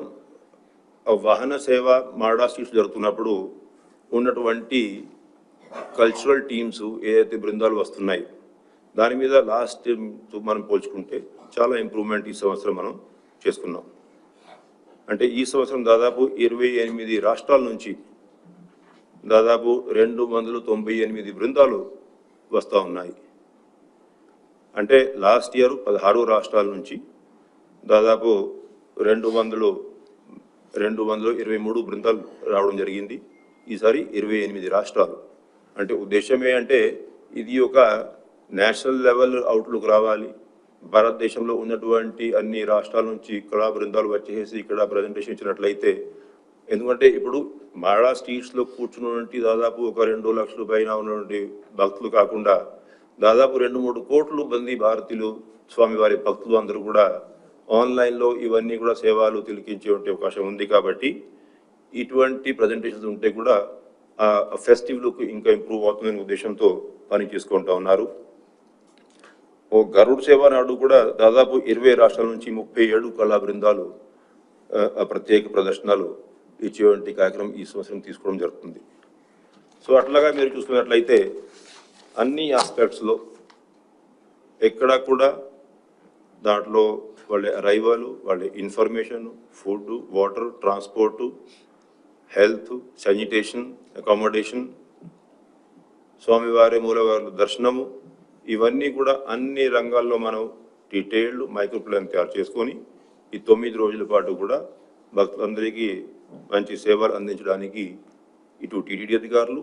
S3: వాహన సేవ మాడా స్ట్రీట్స్ జరుగుతున్నప్పుడు ఉన్నటువంటి కల్చరల్ టీమ్స్ ఏదైతే బృందాలు వస్తున్నాయి దాని మీద లాస్ట్ మనం పోల్చుకుంటే చాలా ఇంప్రూవ్మెంట్ ఈ సంవత్సరం మనం చేసుకున్నాం. అంటే ఈ సంవత్సరం దాదాపు 28 రాష్ట్రాల నుంచి దాదాపు 298 బృందాలు వస్తూ ఉన్నాయి. అంటే లాస్ట్ ఇయర్ 16 రాష్ట్రాల నుంచి దాదాపు 223 బృందాలు రావడం జరిగింది. ఈసారి 28 రాష్ట్రాలు. అంటే ఉద్దేశమే అంటే ఇది ఒక నేషనల్ లెవెల్ అవుట్లుక్ రావాలి, భారతదేశంలో ఉన్నటువంటి అన్ని రాష్ట్రాల నుంచి ఇక్కడ బృందాలు వచ్చేసి ఇక్కడ ప్రజెంటేషన్ ఇచ్చినట్లయితే, ఎందుకంటే ఇప్పుడు మాడా స్ట్రీట్స్లో కూర్చున్నటువంటి దాదాపు ఒక 2 లక్షల పైన ఉన్నటువంటి భక్తులు కాకుండా దాదాపు 2-3 కోట్ల మంది భారతీయులు స్వామివారి భక్తులు అందరూ కూడా ఆన్లైన్లో ఇవన్నీ కూడా సేవలు తిలకించే అవకాశం ఉంది. కాబట్టి ఇటువంటి ప్రజెంటేషన్స్ ఉంటే కూడా ఆ ఫెస్టివ్ లుక్ ఇంకా ఇంప్రూవ్ అవుతుందనే ఉద్దేశంతో పని చేసుకుంటూ ఉన్నారు. ఓ గరుడ్ సేవ నాడు కూడా దాదాపు 20 రాష్ట్రాల నుంచి 37 కళా బృందాలు ప్రత్యేక ప్రదర్శనలు ఇచ్చేటువంటి కార్యక్రమం ఈ సంవత్సరం తీసుకోవడం జరుగుతుంది. సో అట్లాగా మీరు చూసుకున్నట్లయితే అన్ని ఆస్పెక్ట్స్లో ఎక్కడా కూడా దాంట్లో వాళ్ళ అరైవల్, వాళ్ళ information, food, water, transport, health, sanitation, accommodation, స్వామివారి మూలవారి దర్శనము, ఇవన్నీ కూడా అన్ని రంగాల్లో మనం డీటెయిల్డ్ మైక్రో ప్లాన్ తయారు చేసుకొని ఈ 9 రోజుల పాటు కూడా భక్తులందరికీ మంచి సేవలు అందించడానికి ఇటు టీటీడీ అధికారులు,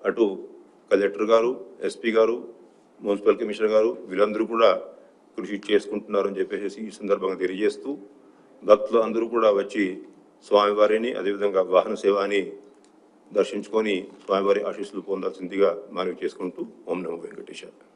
S3: అటు కలెక్టర్ గారు, ఎస్పీ గారు, మున్సిపల్ కమిషనర్ గారు వీళ్ళందరూ కూడా కృషి చేసుకుంటున్నారని చెప్పేసి ఈ సందర్భంగా తెలియజేస్తూ భక్తులు అందరూ కూడా వచ్చి స్వామివారిని అదేవిధంగా వాహన సేవని దర్శించుకొని స్వామివారి ఆశీస్సులు పొందాల్సిందిగా మనవి చేసుకుంటూ ఓం నమో వెంకటేశాయ.